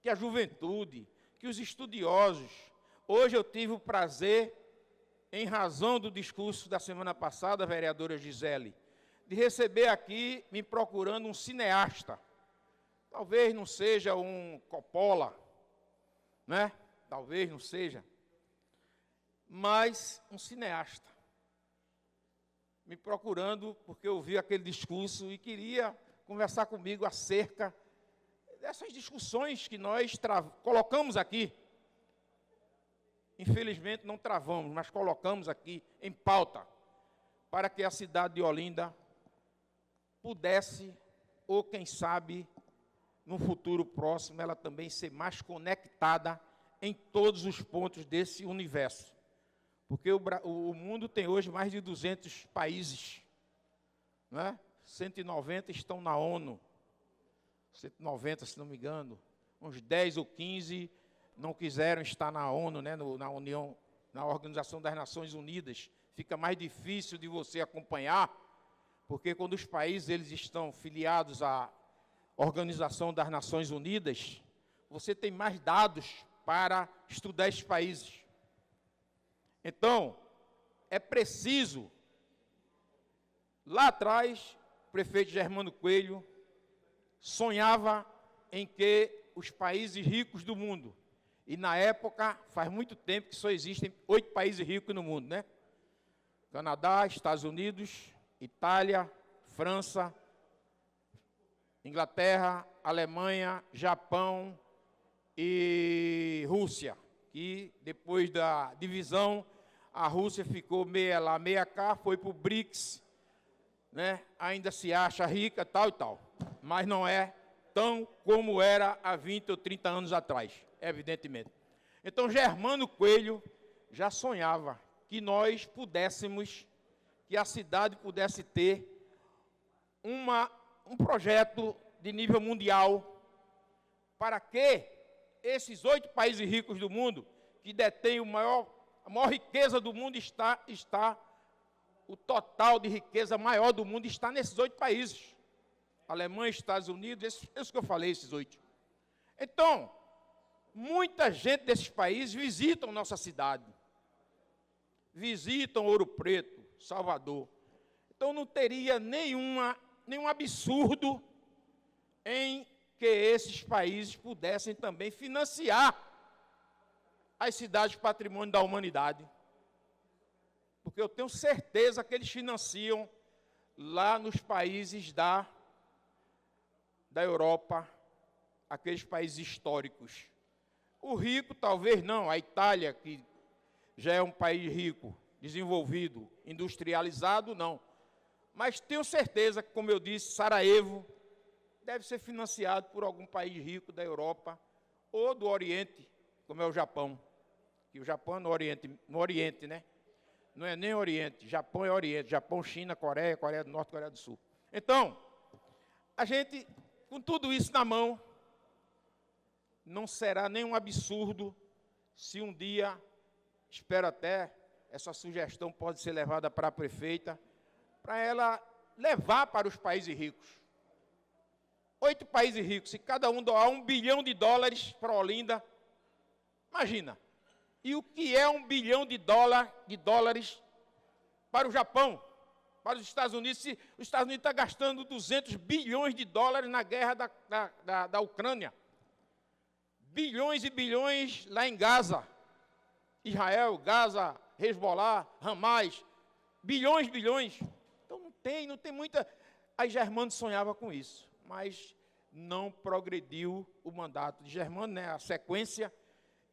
Speaker 2: que a juventude, que os estudiosos. Hoje eu tive o prazer, em razão do discurso da semana passada, vereadora Gisele, de receber aqui, me procurando um cineasta. Talvez não seja um Coppola, né? Talvez não seja. Mas um cineasta. Me procurando porque eu vi aquele discurso e queria conversar comigo acerca dessas discussões que nós colocamos aqui. Infelizmente não travamos, mas colocamos aqui em pauta, para que a cidade de Olinda pudesse, ou quem sabe, no futuro próximo, ela também ser mais conectada em todos os pontos desse universo. Porque o mundo tem hoje mais de 200 países, né? 190 estão na ONU, 190, se não me engano, uns 10 ou 15 não quiseram estar na ONU, né, na União, na Organização das Nações Unidas. Fica mais difícil de você acompanhar, porque quando os países eles estão filiados à Organização das Nações Unidas, você tem mais dados para estudar esses países. Então, é preciso, lá atrás, o prefeito Germano Coelho sonhava em que os países ricos do mundo, e na época, faz muito tempo que só existem 8 países ricos no mundo, né? Canadá, Estados Unidos, Itália, França, Inglaterra, Alemanha, Japão e Rússia. Que depois da divisão, a Rússia ficou meia lá, meia cá, foi para o BRICS, né? Ainda se acha rica, tal e tal, mas não é tão como era há 20 ou 30 anos atrás, evidentemente. Então, Germano Coelho já sonhava que nós pudéssemos, que a cidade pudesse ter um projeto de nível mundial para que esses 8 países ricos do mundo, que detêm a maior riqueza do mundo, o total de riqueza maior do mundo está nesses 8 países. Alemanha, Estados Unidos, esses que eu falei, esses 8. Então, muita gente desses países visitam nossa cidade. Visitam Ouro Preto, Salvador. Então, não teria nenhum absurdo em que esses países pudessem também financiar as cidades patrimônio da humanidade. Porque eu tenho certeza que eles financiam lá nos países da Europa, aqueles países históricos. O rico, talvez não, a Itália, que já é um país rico, desenvolvido, industrializado, não. Mas tenho certeza que, como eu disse, Sarajevo deve ser financiado por algum país rico da Europa ou do Oriente, como é o Japão. Que o Japão é no Oriente, né? Não é nem Oriente, Japão é Oriente. Japão, China, Coreia, Coreia do Norte, Coreia do Sul. Então, a gente, com tudo isso na mão, não será nenhum absurdo se um dia, espero até, essa sugestão pode ser levada para a prefeita, para ela levar para os países ricos. 8 países ricos, se cada um doar $1 bilhão para Olinda, imagina. E o que é $1 bilhão para o Japão, para os Estados Unidos? Se os Estados Unidos estão gastando $200 bilhões na guerra da Ucrânia. Bilhões e bilhões lá em Gaza. Israel, Gaza, Hezbollah, Hamas. Bilhões. Então não tem muita... Aí Germano sonhava com isso, mas não progrediu o mandato de Germano, né, a sequência,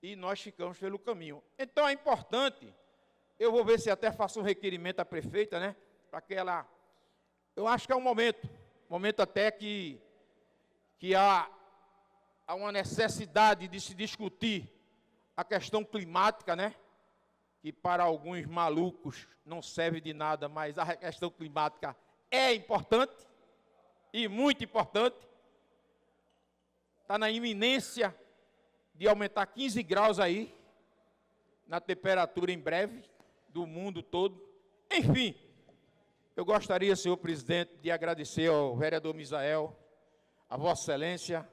Speaker 2: e nós ficamos pelo caminho. Então é importante, eu vou ver se até faço um requerimento à prefeita, né, para que ela... Eu acho que é um momento até que há uma necessidade de se discutir a questão climática, né, que para alguns malucos não serve de nada, mas a questão climática é importante, e muito importante. Está na iminência de aumentar 15 graus aí, na temperatura em breve, do mundo todo. Enfim, eu gostaria, senhor presidente, de agradecer ao vereador Misael, a Vossa Excelência,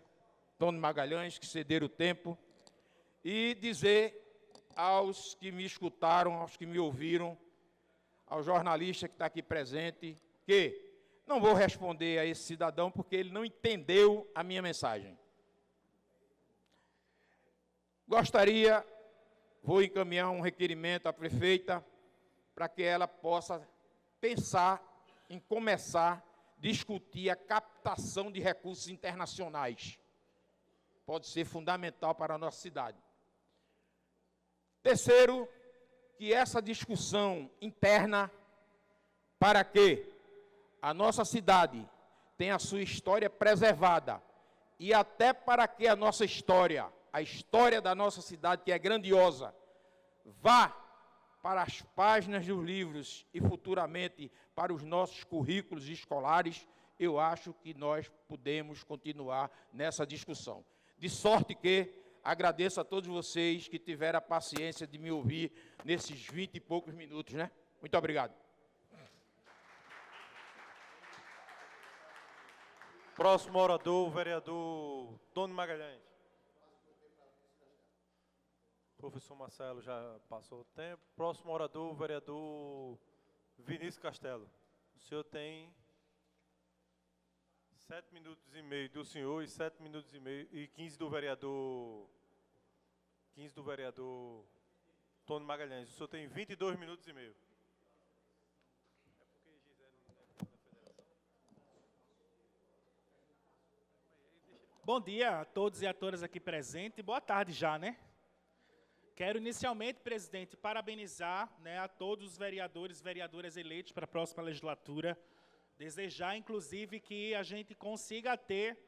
Speaker 2: Antônio Magalhães, que cederam o tempo, e dizer aos que me escutaram, aos que me ouviram, ao jornalista que está aqui presente, que não vou responder a esse cidadão porque ele não entendeu a minha mensagem. Gostaria, vou encaminhar um requerimento à prefeita para que ela possa pensar em começar a discutir a captação de recursos internacionais. Pode ser fundamental para a nossa cidade. Terceiro, que essa discussão interna, para que a nossa cidade tenha a sua história preservada, e até para que a nossa história, a história da nossa cidade, que é grandiosa, vá para as páginas dos livros e futuramente para os nossos currículos escolares, eu acho que nós podemos continuar nessa discussão. De sorte que agradeço a todos vocês que tiveram a paciência de me ouvir nesses 20 e poucos minutos, né? Muito obrigado.
Speaker 1: Próximo orador, o vereador Antônio Magalhães. Professor Marcelo já passou o tempo. Próximo orador, o vereador Vinícius Castelo. O senhor tem 7 minutos e meio do senhor e 7 minutos e meio e 15 do vereador Tony Magalhães. O senhor tem 22 minutos e meio.
Speaker 5: Bom dia a todos e a todas aqui presentes. Boa tarde já, né? Quero inicialmente, presidente, parabenizar, né, a todos os vereadores e vereadoras eleitos para a próxima legislatura. Desejar, inclusive, que a gente consiga ter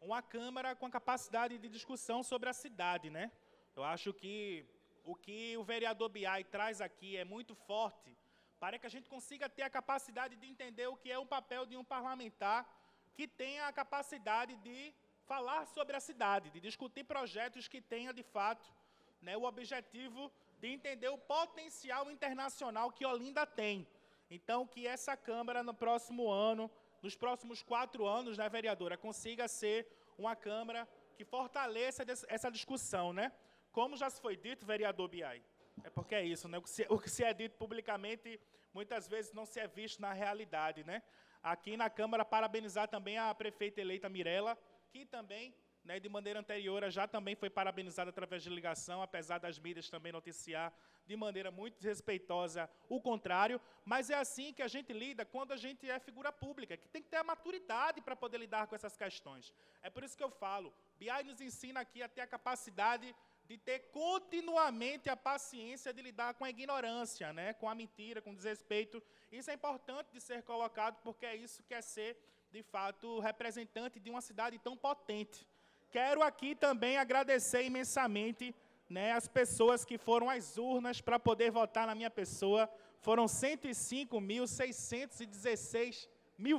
Speaker 5: uma Câmara com a capacidade de discussão sobre a cidade, né? Eu acho que o vereador Biai traz aqui é muito forte para que a gente consiga ter a capacidade de entender o que é o papel de um parlamentar que tenha a capacidade de falar sobre a cidade, de discutir projetos que tenha, de fato, né, o objetivo de entender o potencial internacional que Olinda tem. Então, que essa Câmara, no próximo ano, nos próximos 4 anos, né, vereadora, consiga ser uma Câmara que fortaleça essa discussão, né? Como já se foi dito, vereador Biai, é porque é isso, né? O que se é dito publicamente, muitas vezes não se é visto na realidade, né? Aqui na Câmara, parabenizar também a prefeita eleita Mirella, que também, né, de maneira anterior, já também foi parabenizada através de ligação, apesar das mídias também noticiar de maneira muito desrespeitosa o contrário, mas é assim que a gente lida quando a gente é figura pública, que tem que ter a maturidade para poder lidar com essas questões. É por isso que eu falo, Biai nos ensina aqui a ter a capacidade de ter continuamente a paciência de lidar com a ignorância, né, com a mentira, com o desrespeito. Isso é importante de ser colocado, porque é isso que é ser, de fato, representante de uma cidade tão potente. Quero aqui também agradecer imensamente, né, as pessoas que foram às urnas para poder votar na minha pessoa. Foram 105.616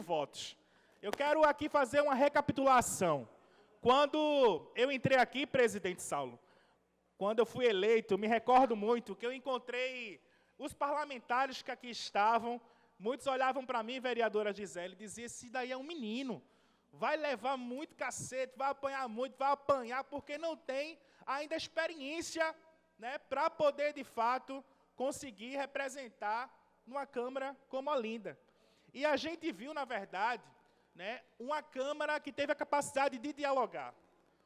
Speaker 5: votos. Eu quero aqui fazer uma recapitulação. Quando eu entrei aqui, presidente Saulo, quando eu fui eleito, me recordo muito que eu encontrei os parlamentares que aqui estavam. Muitos olhavam para mim, vereadora Gisele, e diziam: esse daí é um menino, vai levar muito cacete, vai apanhar muito, vai apanhar, porque não tem ainda experiência, né, para poder, de fato, conseguir representar numa Câmara como Olinda. E a gente viu, na verdade, né, uma Câmara que teve a capacidade de dialogar,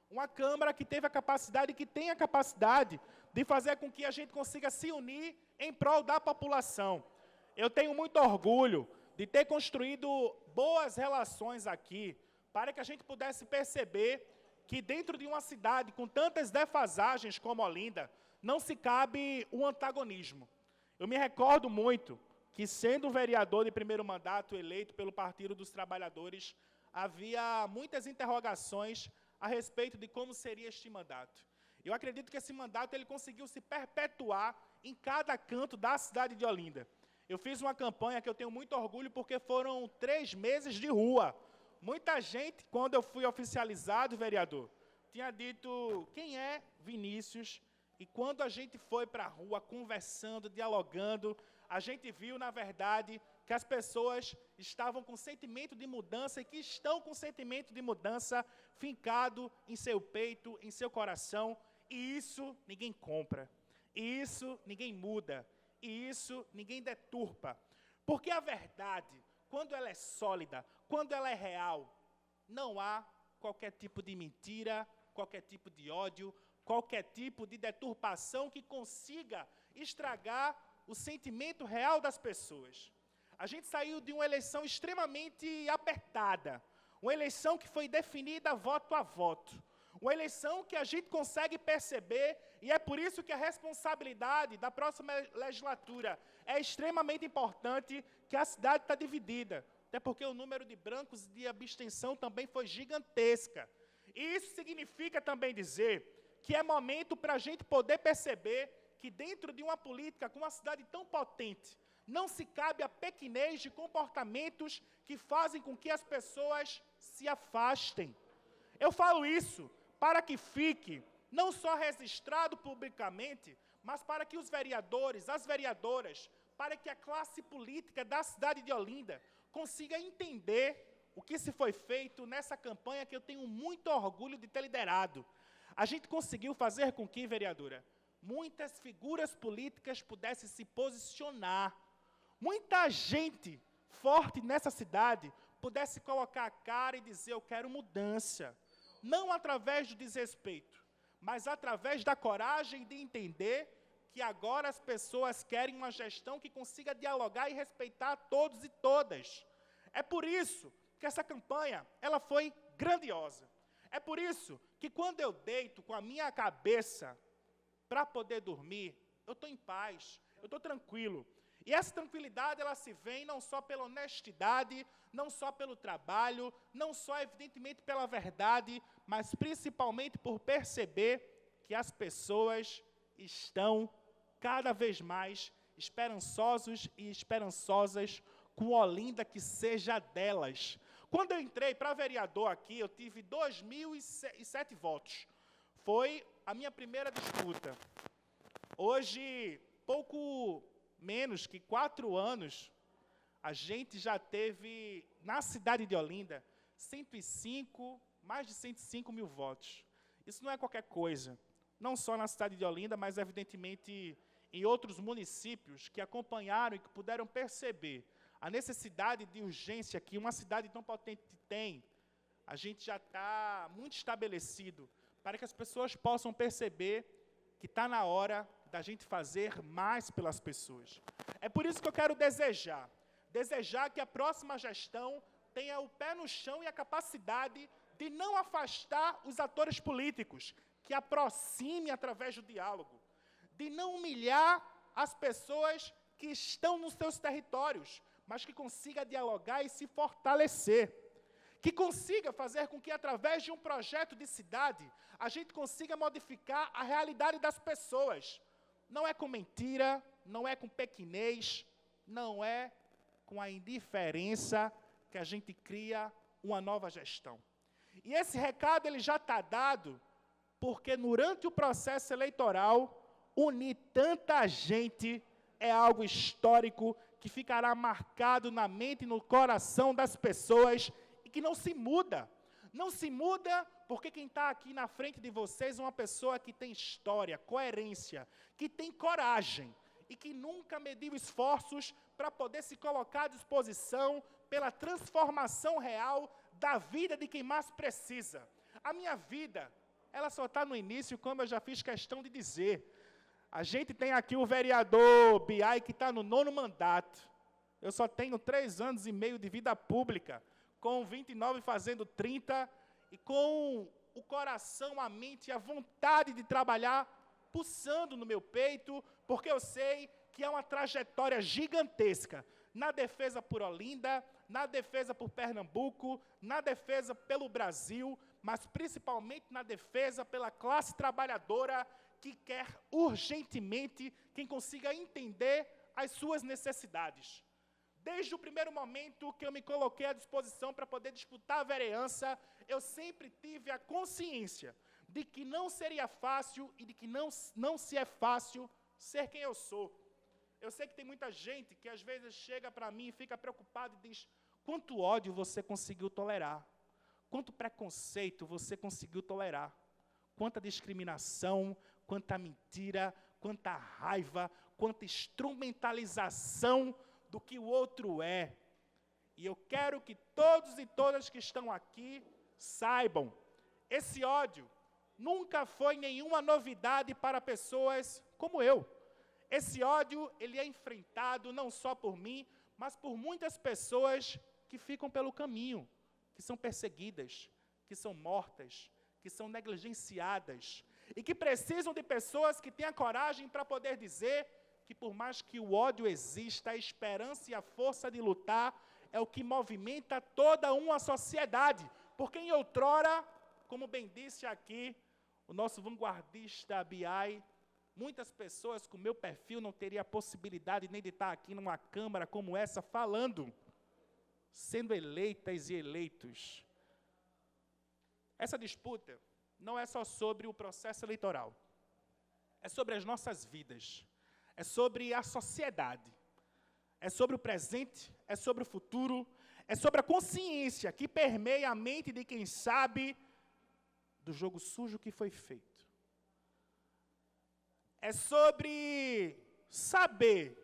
Speaker 5: uma Câmara que teve a capacidade, que tem a capacidade de fazer com que a gente consiga se unir em prol da população. Eu tenho muito orgulho de ter construído boas relações aqui, para que a gente pudesse perceber que dentro de uma cidade com tantas defasagens como Olinda, não se cabe o antagonismo. Eu me recordo muito que, sendo vereador de primeiro mandato eleito pelo Partido dos Trabalhadores, havia muitas interrogações a respeito de como seria este mandato. Eu acredito que esse mandato ele conseguiu se perpetuar em cada canto da cidade de Olinda. Eu fiz uma campanha que eu tenho muito orgulho, porque foram 3 meses de rua. Muita gente, quando eu fui oficializado, vereador, tinha dito: quem é Vinícius? E quando a gente foi para a rua, conversando, dialogando, a gente viu, na verdade, que as pessoas estavam com sentimento de mudança e que estão com sentimento de mudança fincado em seu peito, em seu coração. E isso ninguém compra. E isso ninguém muda. E isso ninguém deturpa. Porque a verdade, quando ela é sólida, quando ela é real, não há qualquer tipo de mentira, qualquer tipo de ódio, qualquer tipo de deturpação que consiga estragar o sentimento real das pessoas. A gente saiu de uma eleição extremamente apertada, uma eleição que foi definida voto a voto, uma eleição que a gente consegue perceber, e é por isso que a responsabilidade da próxima legislatura é extremamente importante, que a cidade está dividida, até porque o número de brancos de abstenção também foi gigantesca. E isso significa também dizer que é momento para a gente poder perceber que dentro de uma política com uma cidade tão potente, não se cabe a pequenez de comportamentos que fazem com que as pessoas se afastem. Eu falo isso para que fique não só registrado publicamente, mas para que os vereadores, as vereadoras, para que a classe política da cidade de Olinda consiga entender o que se foi feito nessa campanha que eu tenho muito orgulho de ter liderado. A gente conseguiu fazer com que, vereadora, muitas figuras políticas pudessem se posicionar, muita gente forte nessa cidade pudesse colocar a cara e dizer: eu quero mudança. Não através do desrespeito, mas através da coragem de entender que agora as pessoas querem uma gestão que consiga dialogar e respeitar todos e todas. É por isso que essa campanha ela foi grandiosa. É por isso que quando eu deito com a minha cabeça para poder dormir, eu estou em paz, eu estou tranquilo. E essa tranquilidade, ela se vem não só pela honestidade, não só pelo trabalho, não só, evidentemente, pela verdade, mas principalmente por perceber que as pessoas estão cada vez mais esperançosos e esperançosas com Olinda que seja delas. Quando eu entrei para vereador aqui, eu tive 2.007 votos. Foi a minha primeira disputa. Hoje, pouco menos que 4 anos, a gente já teve, na cidade de Olinda, mais de 105 mil votos. Isso não é qualquer coisa. Não só na cidade de Olinda, mas, evidentemente, em outros municípios que acompanharam e que puderam perceber a necessidade de urgência que uma cidade tão potente tem. A gente já está muito estabelecido para que as pessoas possam perceber que está na hora da gente fazer mais pelas pessoas. É por isso que eu quero desejar que a próxima gestão tenha o pé no chão e a capacidade de não afastar os atores políticos, que aproxime através do diálogo, de não humilhar as pessoas que estão nos seus territórios, mas que consiga dialogar e se fortalecer, que consiga fazer com que, através de um projeto de cidade, a gente consiga modificar a realidade das pessoas. Não é com mentira, não é com pequinez, não é com a indiferença que a gente cria uma nova gestão. E esse recado ele já está dado, porque durante o processo eleitoral, unir tanta gente é algo histórico que ficará marcado na mente e no coração das pessoas e que não se muda. Não se muda porque quem está aqui na frente de vocês é uma pessoa que tem história, coerência, que tem coragem e que nunca mediu esforços para poder se colocar à disposição pela transformação real da vida de quem mais precisa. A minha vida, ela só está no início, como eu já fiz questão de dizer. A gente tem aqui o vereador Biai, que está no 9º mandato. Eu só tenho 3 anos e meio de vida pública, com 29 fazendo 30, e com o coração, a mente e a vontade de trabalhar pulsando no meu peito, porque eu sei que é uma trajetória gigantesca na defesa por Olinda, na defesa por Pernambuco, na defesa pelo Brasil, mas principalmente na defesa pela classe trabalhadora que quer urgentemente quem consiga entender as suas necessidades. Desde o primeiro momento que eu me coloquei à disposição para poder disputar a vereança, eu sempre tive a consciência de que não seria fácil e de que não se é fácil ser quem eu sou. Eu sei que tem muita gente que às vezes chega para mim e fica preocupado e diz: quanto ódio você conseguiu tolerar? Quanto preconceito você conseguiu tolerar? Quanta discriminação, quanta mentira, quanta raiva, quanta instrumentalização do que o outro é. E eu quero que todos e todas que estão aqui saibam, esse ódio nunca foi nenhuma novidade para pessoas como eu. Esse ódio, ele é enfrentado não só por mim, mas por muitas pessoas que ficam pelo caminho, que são perseguidas, que são mortas, que são negligenciadas, e que precisam de pessoas que tenham coragem para poder dizer que, por mais que o ódio exista, a esperança e a força de lutar é o que movimenta toda uma sociedade. Porque em outrora, como bem disse aqui o nosso vanguardista Biai, muitas pessoas com meu perfil não teriam a possibilidade nem de estar aqui numa Câmara como essa falando, sendo eleitas e eleitos. Essa disputa não é só sobre o processo eleitoral, é sobre as nossas vidas, é sobre a sociedade, é sobre o presente, é sobre o futuro, é sobre a consciência que permeia a mente de quem sabe do jogo sujo que foi feito. É sobre saber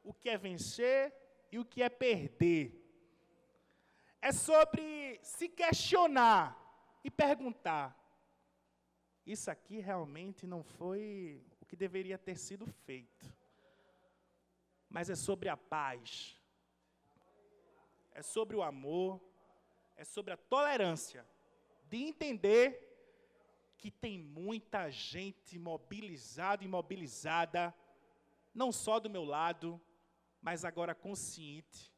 Speaker 5: o que é vencer e o que é perder. É sobre se questionar e perguntar: isso aqui realmente não foi o que deveria ter sido feito. Mas é sobre a paz. É sobre o amor. É sobre a tolerância. De entender que tem muita gente mobilizada e mobilizada, não só do meu lado, mas agora consciente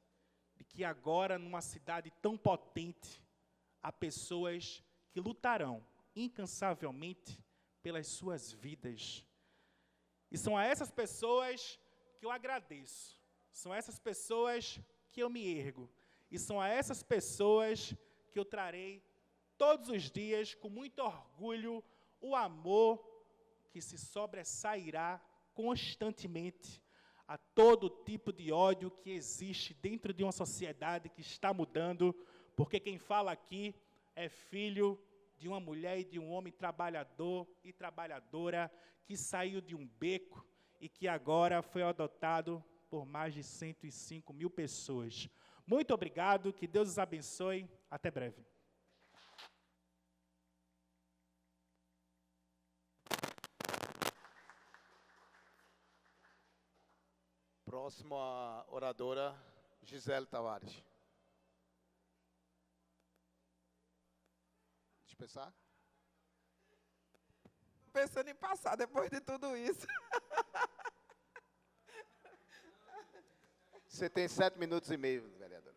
Speaker 5: de que agora, numa cidade tão potente, há pessoas que lutarão incansavelmente pelas suas vidas. E são a essas pessoas que eu agradeço. São essas pessoas que eu me ergo. E são a essas pessoas que eu trarei todos os dias, com muito orgulho, o amor que se sobressairá constantemente a todo tipo de ódio que existe dentro de uma sociedade que está mudando, porque quem fala aqui é filho de uma mulher e de um homem trabalhador e trabalhadora que saiu de um beco e que agora foi adotado por mais de 105 mil pessoas. Muito obrigado, que Deus os abençoe. Até breve.
Speaker 6: Próxima oradora, Gisele Tavares. Dispensar?
Speaker 7: Pensando em passar depois de tudo isso.
Speaker 6: Você tem 7 minutos e meio, vereadora.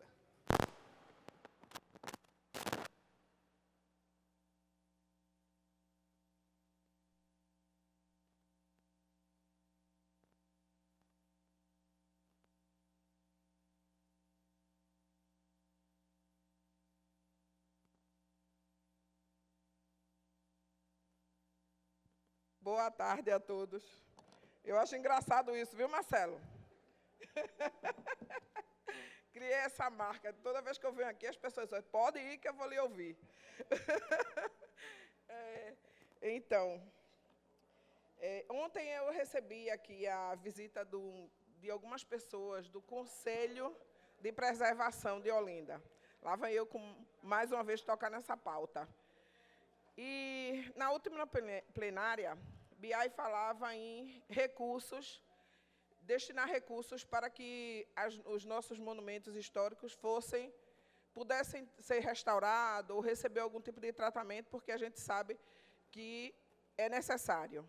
Speaker 7: Boa tarde a todos. Eu acho engraçado isso, viu, Marcelo? Criei essa marca. Toda vez que eu venho aqui, as pessoas dizem: pode ir que eu vou lhe ouvir. Então, ontem eu recebi aqui a visita de algumas pessoas do Conselho de Preservação de Olinda. Lá vem eu, mais uma vez, tocar nessa pauta. E, na última plenária, Biai falava em recursos, destinar recursos para que os nossos monumentos históricos pudessem ser restaurados ou receber algum tipo de tratamento, porque a gente sabe que é necessário.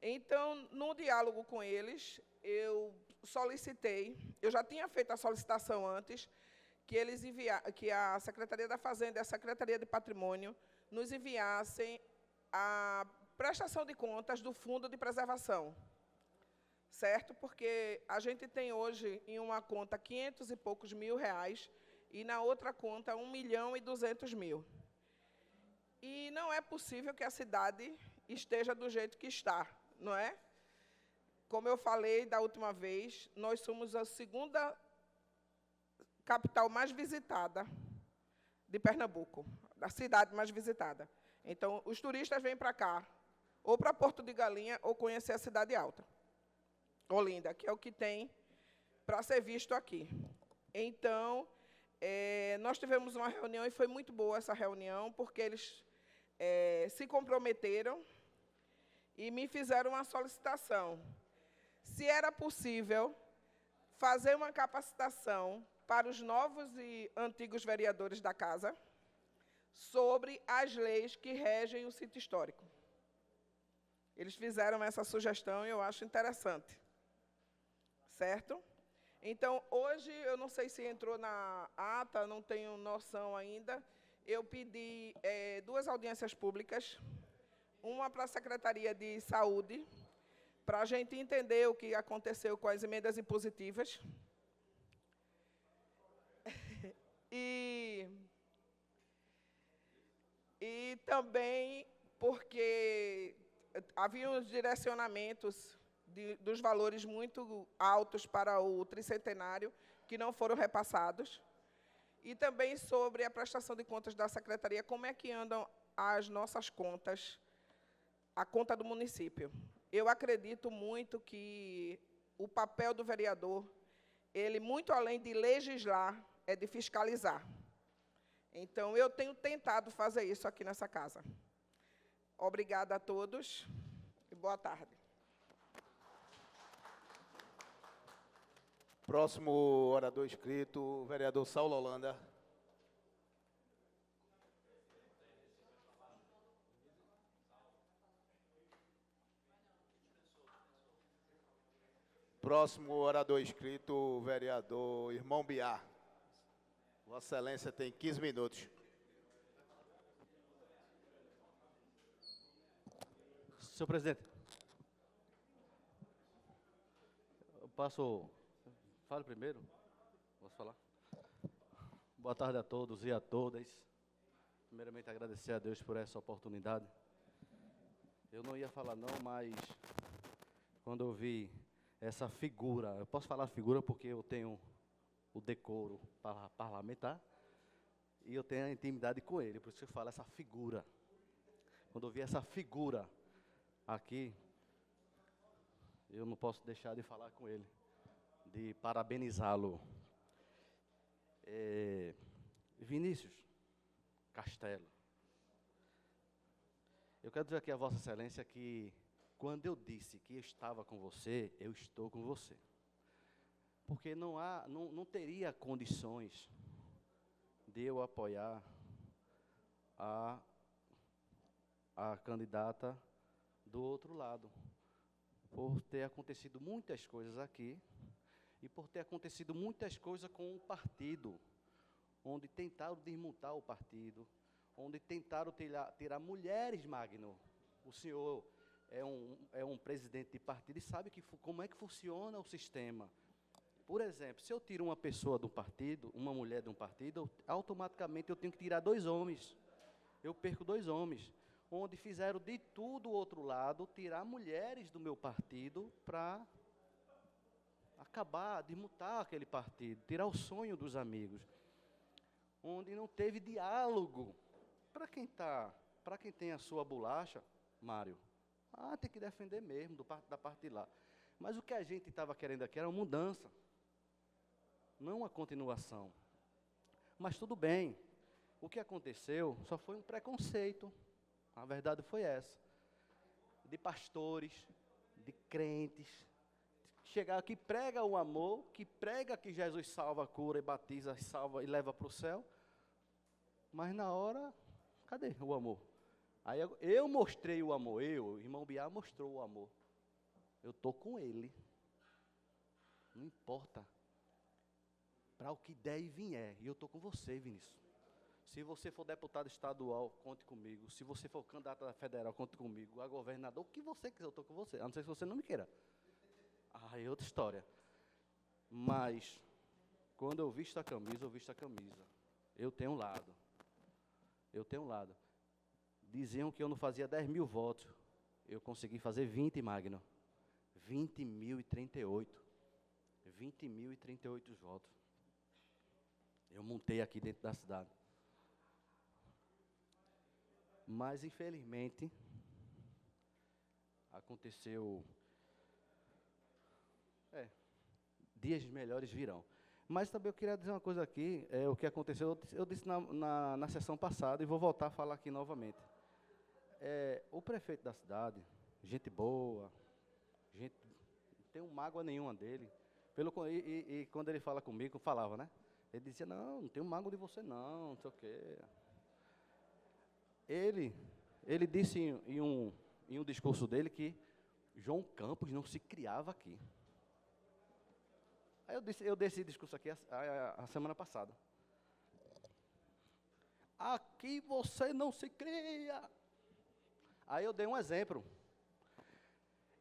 Speaker 7: Então, no diálogo com eles, eu solicitei, eu já tinha feito a solicitação antes, que a Secretaria da Fazenda e a Secretaria de Patrimônio nos enviassem a prestação de contas do Fundo de Preservação, certo? Porque a gente tem hoje em uma conta 500 e poucos mil reais e na outra conta 1.200.000. E não é possível que a cidade esteja do jeito que está, não é? Como eu falei da última vez, nós somos a segunda capital mais visitada de Pernambuco, a cidade mais visitada. Então, os turistas vêm para cá, ou para Porto de Galinha, ou conhecer a Cidade Alta, Olinda, que é o que tem para ser visto aqui. Então, nós tivemos uma reunião, e foi muito boa essa reunião, porque eles se comprometeram e me fizeram uma solicitação. Se era possível fazer uma capacitação para os novos e antigos vereadores da Casa sobre as leis que regem o sítio histórico. Eles fizeram essa sugestão e eu acho interessante. Certo? Então, hoje, eu não sei se entrou na ata, não tenho noção ainda, eu pedi 2 audiências públicas, uma para a Secretaria de Saúde, para a gente entender o que aconteceu com as emendas impositivas. E também porque havia uns direcionamentos dos valores muito altos para o tricentenário, que não foram repassados. E também sobre a prestação de contas da Secretaria, como é que andam as nossas contas, a conta do município. eu acredito muito que o papel do vereador, ele, muito além de legislar, é de fiscalizar. Então, eu tenho tentado fazer isso aqui nessa casa. Obrigada a todos e boa tarde.
Speaker 6: Próximo orador inscrito, o vereador Saulo Holanda. Próximo orador inscrito, o vereador Irmão Biá. Vossa Excelência tem 15 minutos.
Speaker 8: Senhor presidente, eu passo... Fale primeiro. Posso falar? Boa tarde a todos e a todas. Primeiramente, agradecer a Deus por essa oportunidade. Eu não ia falar não, mas quando eu vi essa figura, eu posso falar figura porque eu tenho o decoro parlamentar e eu tenho a intimidade com ele, por isso que eu falo essa figura. Quando eu vi essa figura aqui, eu não posso deixar de falar com ele, de parabenizá-lo. Vinícius Castelo, eu quero dizer aqui a Vossa Excelência que quando eu disse que eu estava com você, eu estou com você. Porque não teria condições de eu apoiar a candidata do outro lado. Por ter acontecido muitas coisas aqui e por ter acontecido muitas coisas com o partido, onde tentaram desmontar o partido, onde tentaram tirar mulheres, Magno. O senhor é um presidente de partido e sabe como é que funciona o sistema. Por exemplo, se eu tiro uma pessoa do partido, uma mulher de um partido, automaticamente eu tenho que tirar 2 homens. Eu perco 2 homens. Onde fizeram de tudo o outro lado, tirar mulheres do meu partido para acabar, desmontar aquele partido, tirar o sonho dos amigos. Onde não teve diálogo. Para quem tem a sua bolacha, Mário, tem que defender mesmo da parte de lá. Mas o que a gente estava querendo aqui era uma mudança, não uma continuação. Mas tudo bem, o que aconteceu só foi um preconceito, a verdade foi essa, de pastores, de crentes, chegar aqui, prega o amor, que prega que Jesus salva, cura e batiza, salva e leva para o céu, mas na hora, cadê o amor? Aí eu mostrei o amor, o irmão Biá mostrou o amor. Eu estou com ele. Não importa. Para o que der e vier. E eu estou com você, Vinícius. Se você for deputado estadual, conte comigo. Se você for candidato a federal, conte comigo. A governador, o que você quiser, eu estou com você. A não ser se você não me queira. É outra história. Mas, quando eu visto a camisa, eu visto a camisa. Eu tenho um lado. Eu tenho um lado. Diziam que eu não fazia 10 mil votos. Eu consegui fazer 20, Magno. 20.038. 20.038 votos. Eu montei aqui dentro da cidade. Mas, infelizmente, aconteceu... dias melhores virão. Mas também eu queria dizer uma coisa aqui, o que aconteceu, eu disse na sessão passada e vou voltar a falar aqui novamente. O prefeito da cidade, gente boa, não tenho mágoa nenhuma dele. E quando ele fala comigo, falava, né? Ele dizia, não tenho mágoa de você não sei o quê. Ele disse em um discurso dele que João Campos não se criava aqui. Aí eu dei esse discurso aqui a semana passada. Aqui você não se cria. Aí eu dei um exemplo.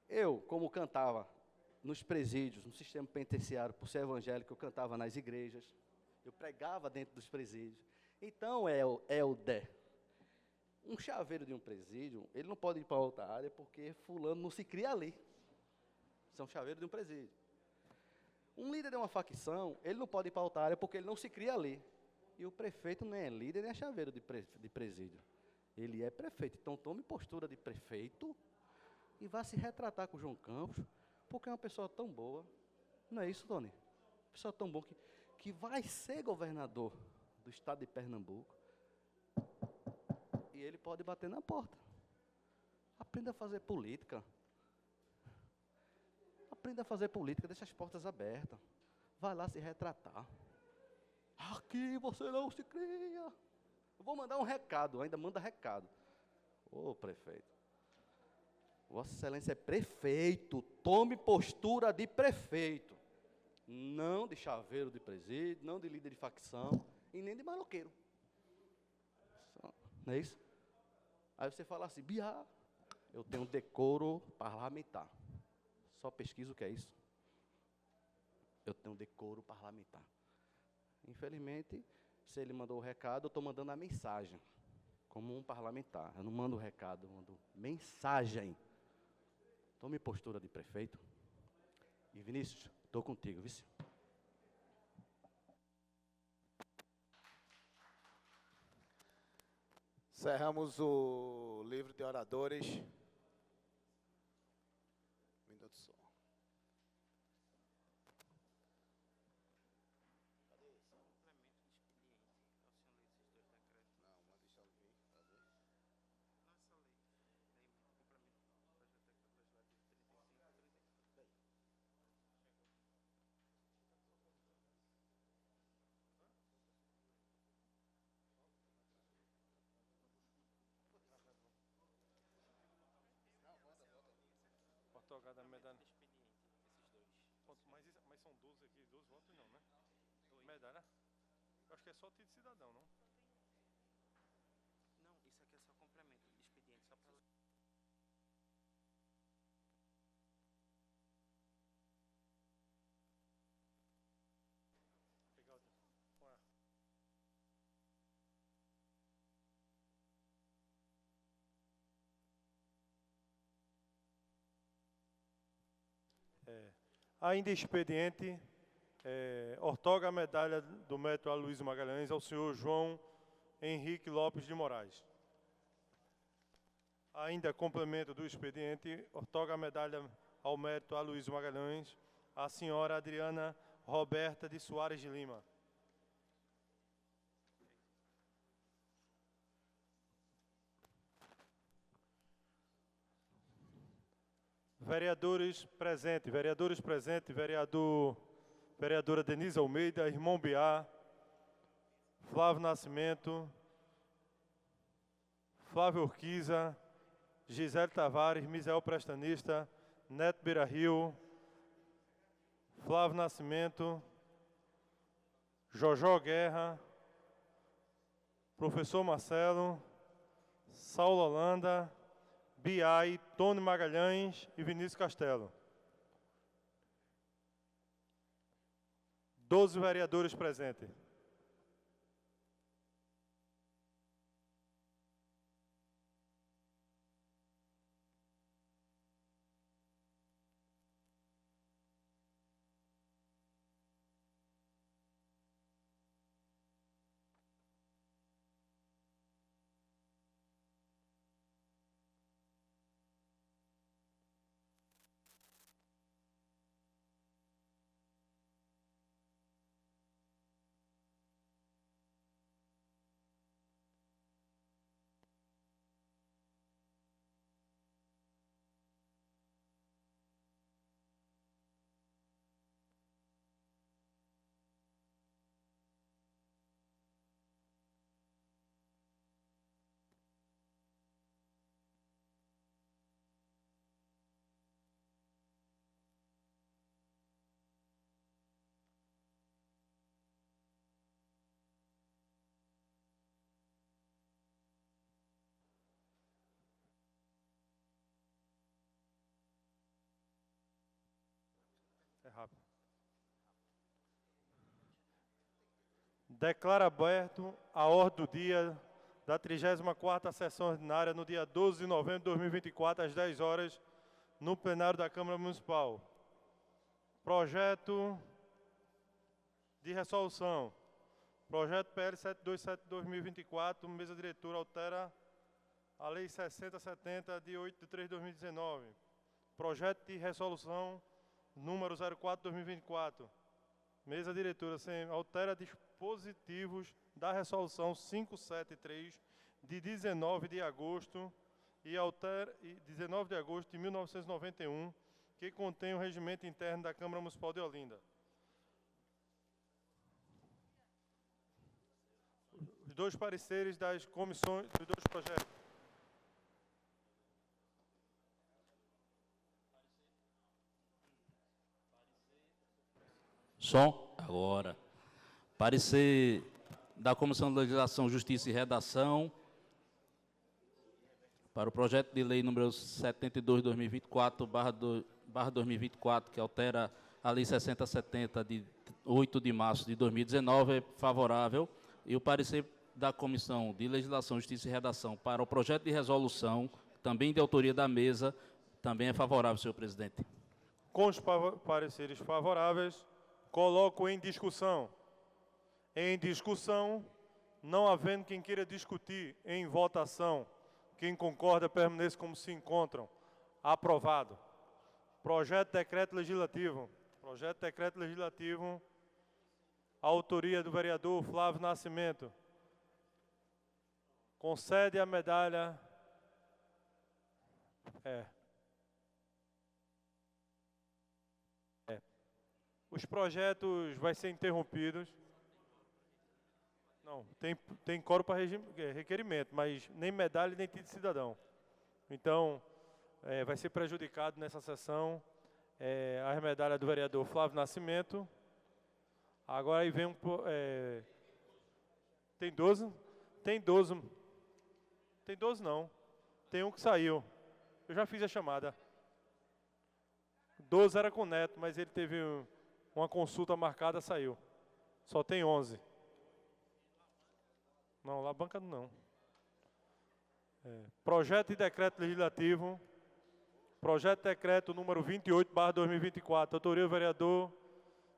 Speaker 8: Eu, como cantava nos presídios, no sistema penitenciário, por ser evangélico, eu cantava nas igrejas, eu pregava dentro dos presídios. Então, Helder, um chaveiro de um presídio, ele não pode ir para outra área porque fulano não se cria ali. Isso é um chaveiro de um presídio. Um líder de uma facção, ele não pode ir para outra área porque ele não se cria ali. E o prefeito nem é líder, nem é chaveiro de presídio. Ele é prefeito. Então, tome postura de prefeito e vá se retratar com o João Campos, porque é uma pessoa tão boa. Não é isso, Tony? Uma pessoa tão boa que vai ser governador do estado de Pernambuco. E ele pode bater na porta. Aprenda a fazer política. Aprenda a fazer política, deixa as portas abertas. Vai lá se retratar. Aqui você não se cria. Eu vou mandar um recado, ainda manda recado. Ô, prefeito. Vossa Excelência é prefeito. Tome postura de prefeito. Não de chaveiro de presídio, não de líder de facção e nem de maloqueiro. Não é isso? Aí você fala assim, Biá, eu tenho decoro parlamentar. Só pesquisa o que é isso. Eu tenho decoro parlamentar. Infelizmente, se ele mandou o recado, eu estou mandando a mensagem. Como um parlamentar. Eu não mando o recado, eu mando mensagem. Tome postura de prefeito. E Vinícius, estou contigo, viu?
Speaker 6: Encerramos o livro de oradores. Minuto só.
Speaker 1: Otorgada a medalha. Mas são 12 aqui, 12 votos não, né? Medalha? Eu acho que é só título de cidadão, não?
Speaker 4: Não, isso aqui é só complemento de expediente, só para...
Speaker 1: Pegar outra. Ué. Ainda expediente, outorga a medalha do mérito Aloysio Magalhães ao senhor João Henrique Lopes de Moraes. Ainda complemento do expediente, outorga a medalha ao mérito Aloysio Magalhães à senhora Adriana Roberta de Soares de Lima. Vereadores presentes, vereadora Denise Almeida, irmão Biá, Flávio Nascimento, Flávio Urquiza, Gisele Tavares, Misael Prestanista, Neto Beira Rio, Flávio Nascimento, Jojó Guerra, Professor Marcelo, Saulo Holanda, Biai, Tony Magalhães e Vinícius Castelo. 12 vereadores presentes. É rápido. Declaro aberto a ordem do dia da 34ª sessão ordinária no dia 12 de novembro de 2024, às 10 horas, no plenário da Câmara Municipal. Projeto de resolução. Projeto PL 727/2024, mesa diretora altera a Lei 6070, de 8 de 3 de 2019. Projeto de resolução número 04/2024. Mesa diretora altera dispositivos da resolução 573 de 19 de agosto e altera 19 de agosto de 1991, que contém o regimento interno da Câmara Municipal de Olinda. Os dois pareceres das comissões dos dois projetos.
Speaker 3: Som? Agora. Parecer da Comissão de Legislação, Justiça e Redação para o projeto de lei número 72/2024, que altera a Lei 6070, de 8 de março de 2019, é favorável. E o parecer da Comissão de Legislação, Justiça e Redação para o projeto de resolução, também de autoria da mesa, também é favorável, senhor presidente.
Speaker 1: Com os pareceres favoráveis, coloco em discussão. Em discussão, não havendo quem queira discutir, em votação. Quem concorda, permaneça como se encontram. Aprovado. Projeto de decreto legislativo. Projeto de decreto legislativo, autoria do vereador Flávio Nascimento. Concede a medalha... Os projetos vão ser interrompidos. Não, tem coro para requerimento, mas nem medalha nem título de cidadão. Então, vai ser prejudicado nessa sessão a medalha do vereador Flávio Nascimento. Agora aí vem tem 12? Tem 12. Tem 12 não. Tem um que saiu. Eu já fiz a chamada. 12 era com o Neto, mas ele teve uma consulta marcada, saiu. Só tem 11. Não, lá banca não. Projeto de decreto legislativo. Projeto de decreto número 28/2024. Autoria do vereador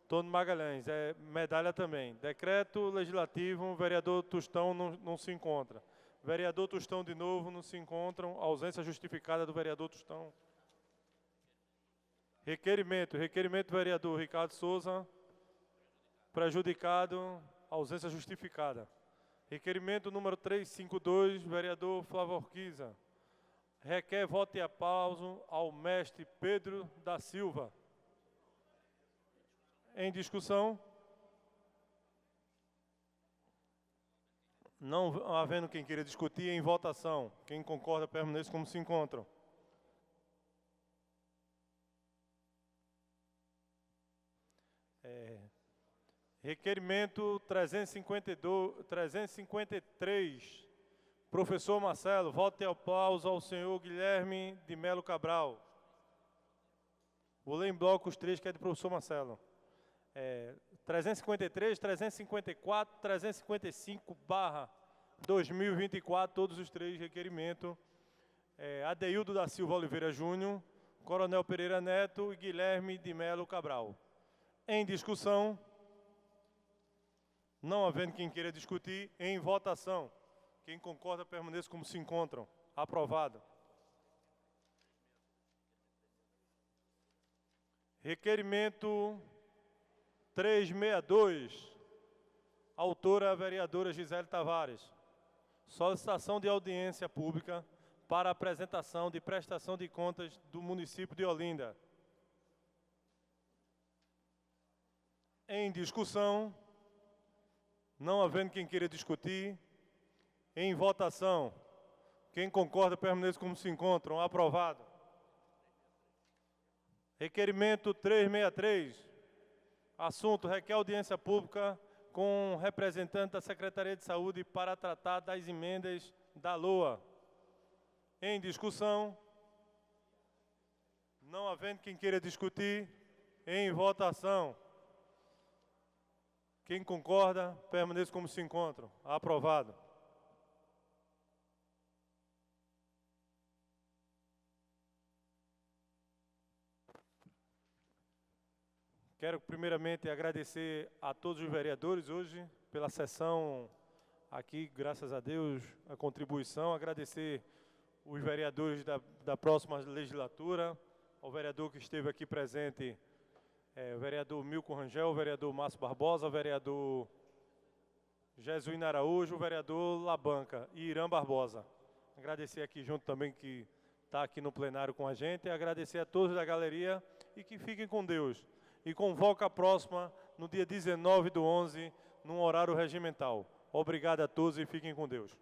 Speaker 1: Tony Magalhães. Medalha também. Decreto legislativo, vereador Tostão não se encontra. Vereador Tostão de novo, não se encontram. Ausência justificada do vereador Tostão. Requerimento do vereador Ricardo Souza. Prejudicado, ausência justificada. Requerimento número 352, vereador Flávio Orquiza. Requer voto e aplauso ao mestre Pedro da Silva. Em discussão? Não havendo quem queira discutir, em votação. Quem concorda, permaneça como se encontram. Requerimento 353, professor Marcelo, voto e aplauso ao senhor Guilherme de Melo Cabral. Vou ler em bloco os três que é do professor Marcelo. 353, 354, 355/2024, todos os três requerimentos. Adeildo da Silva Oliveira Júnior, Coronel Pereira Neto e Guilherme de Melo Cabral. Em discussão? Não havendo quem queira discutir, em votação. Quem concorda, permaneça como se encontram. Aprovado. Requerimento 362. Autora a vereadora Gisele Tavares. Solicitação de audiência pública para apresentação de prestação de contas do município de Olinda. Em discussão. Não havendo quem queira discutir, em votação. Quem concorda, permaneça como se encontram. Aprovado. Requerimento 363. Assunto: requer audiência pública com representante da Secretaria de Saúde para tratar das emendas da LOA. Em discussão. Não havendo quem queira discutir, em votação. Quem concorda, permaneça como se encontram. Aprovado. Quero primeiramente agradecer a todos os vereadores hoje pela sessão aqui, graças a Deus, a contribuição. Agradecer os vereadores da próxima legislatura, ao vereador que esteve aqui presente, o vereador Milton Rangel, o vereador Márcio Barbosa, o vereador Jesuíno Araújo, o vereador Labanca e Irã Barbosa. Agradecer aqui junto também que está aqui no plenário com a gente, e agradecer a todos da galeria e que fiquem com Deus. E convoco a próxima no dia 19/11, num horário regimental. Obrigado a todos e fiquem com Deus.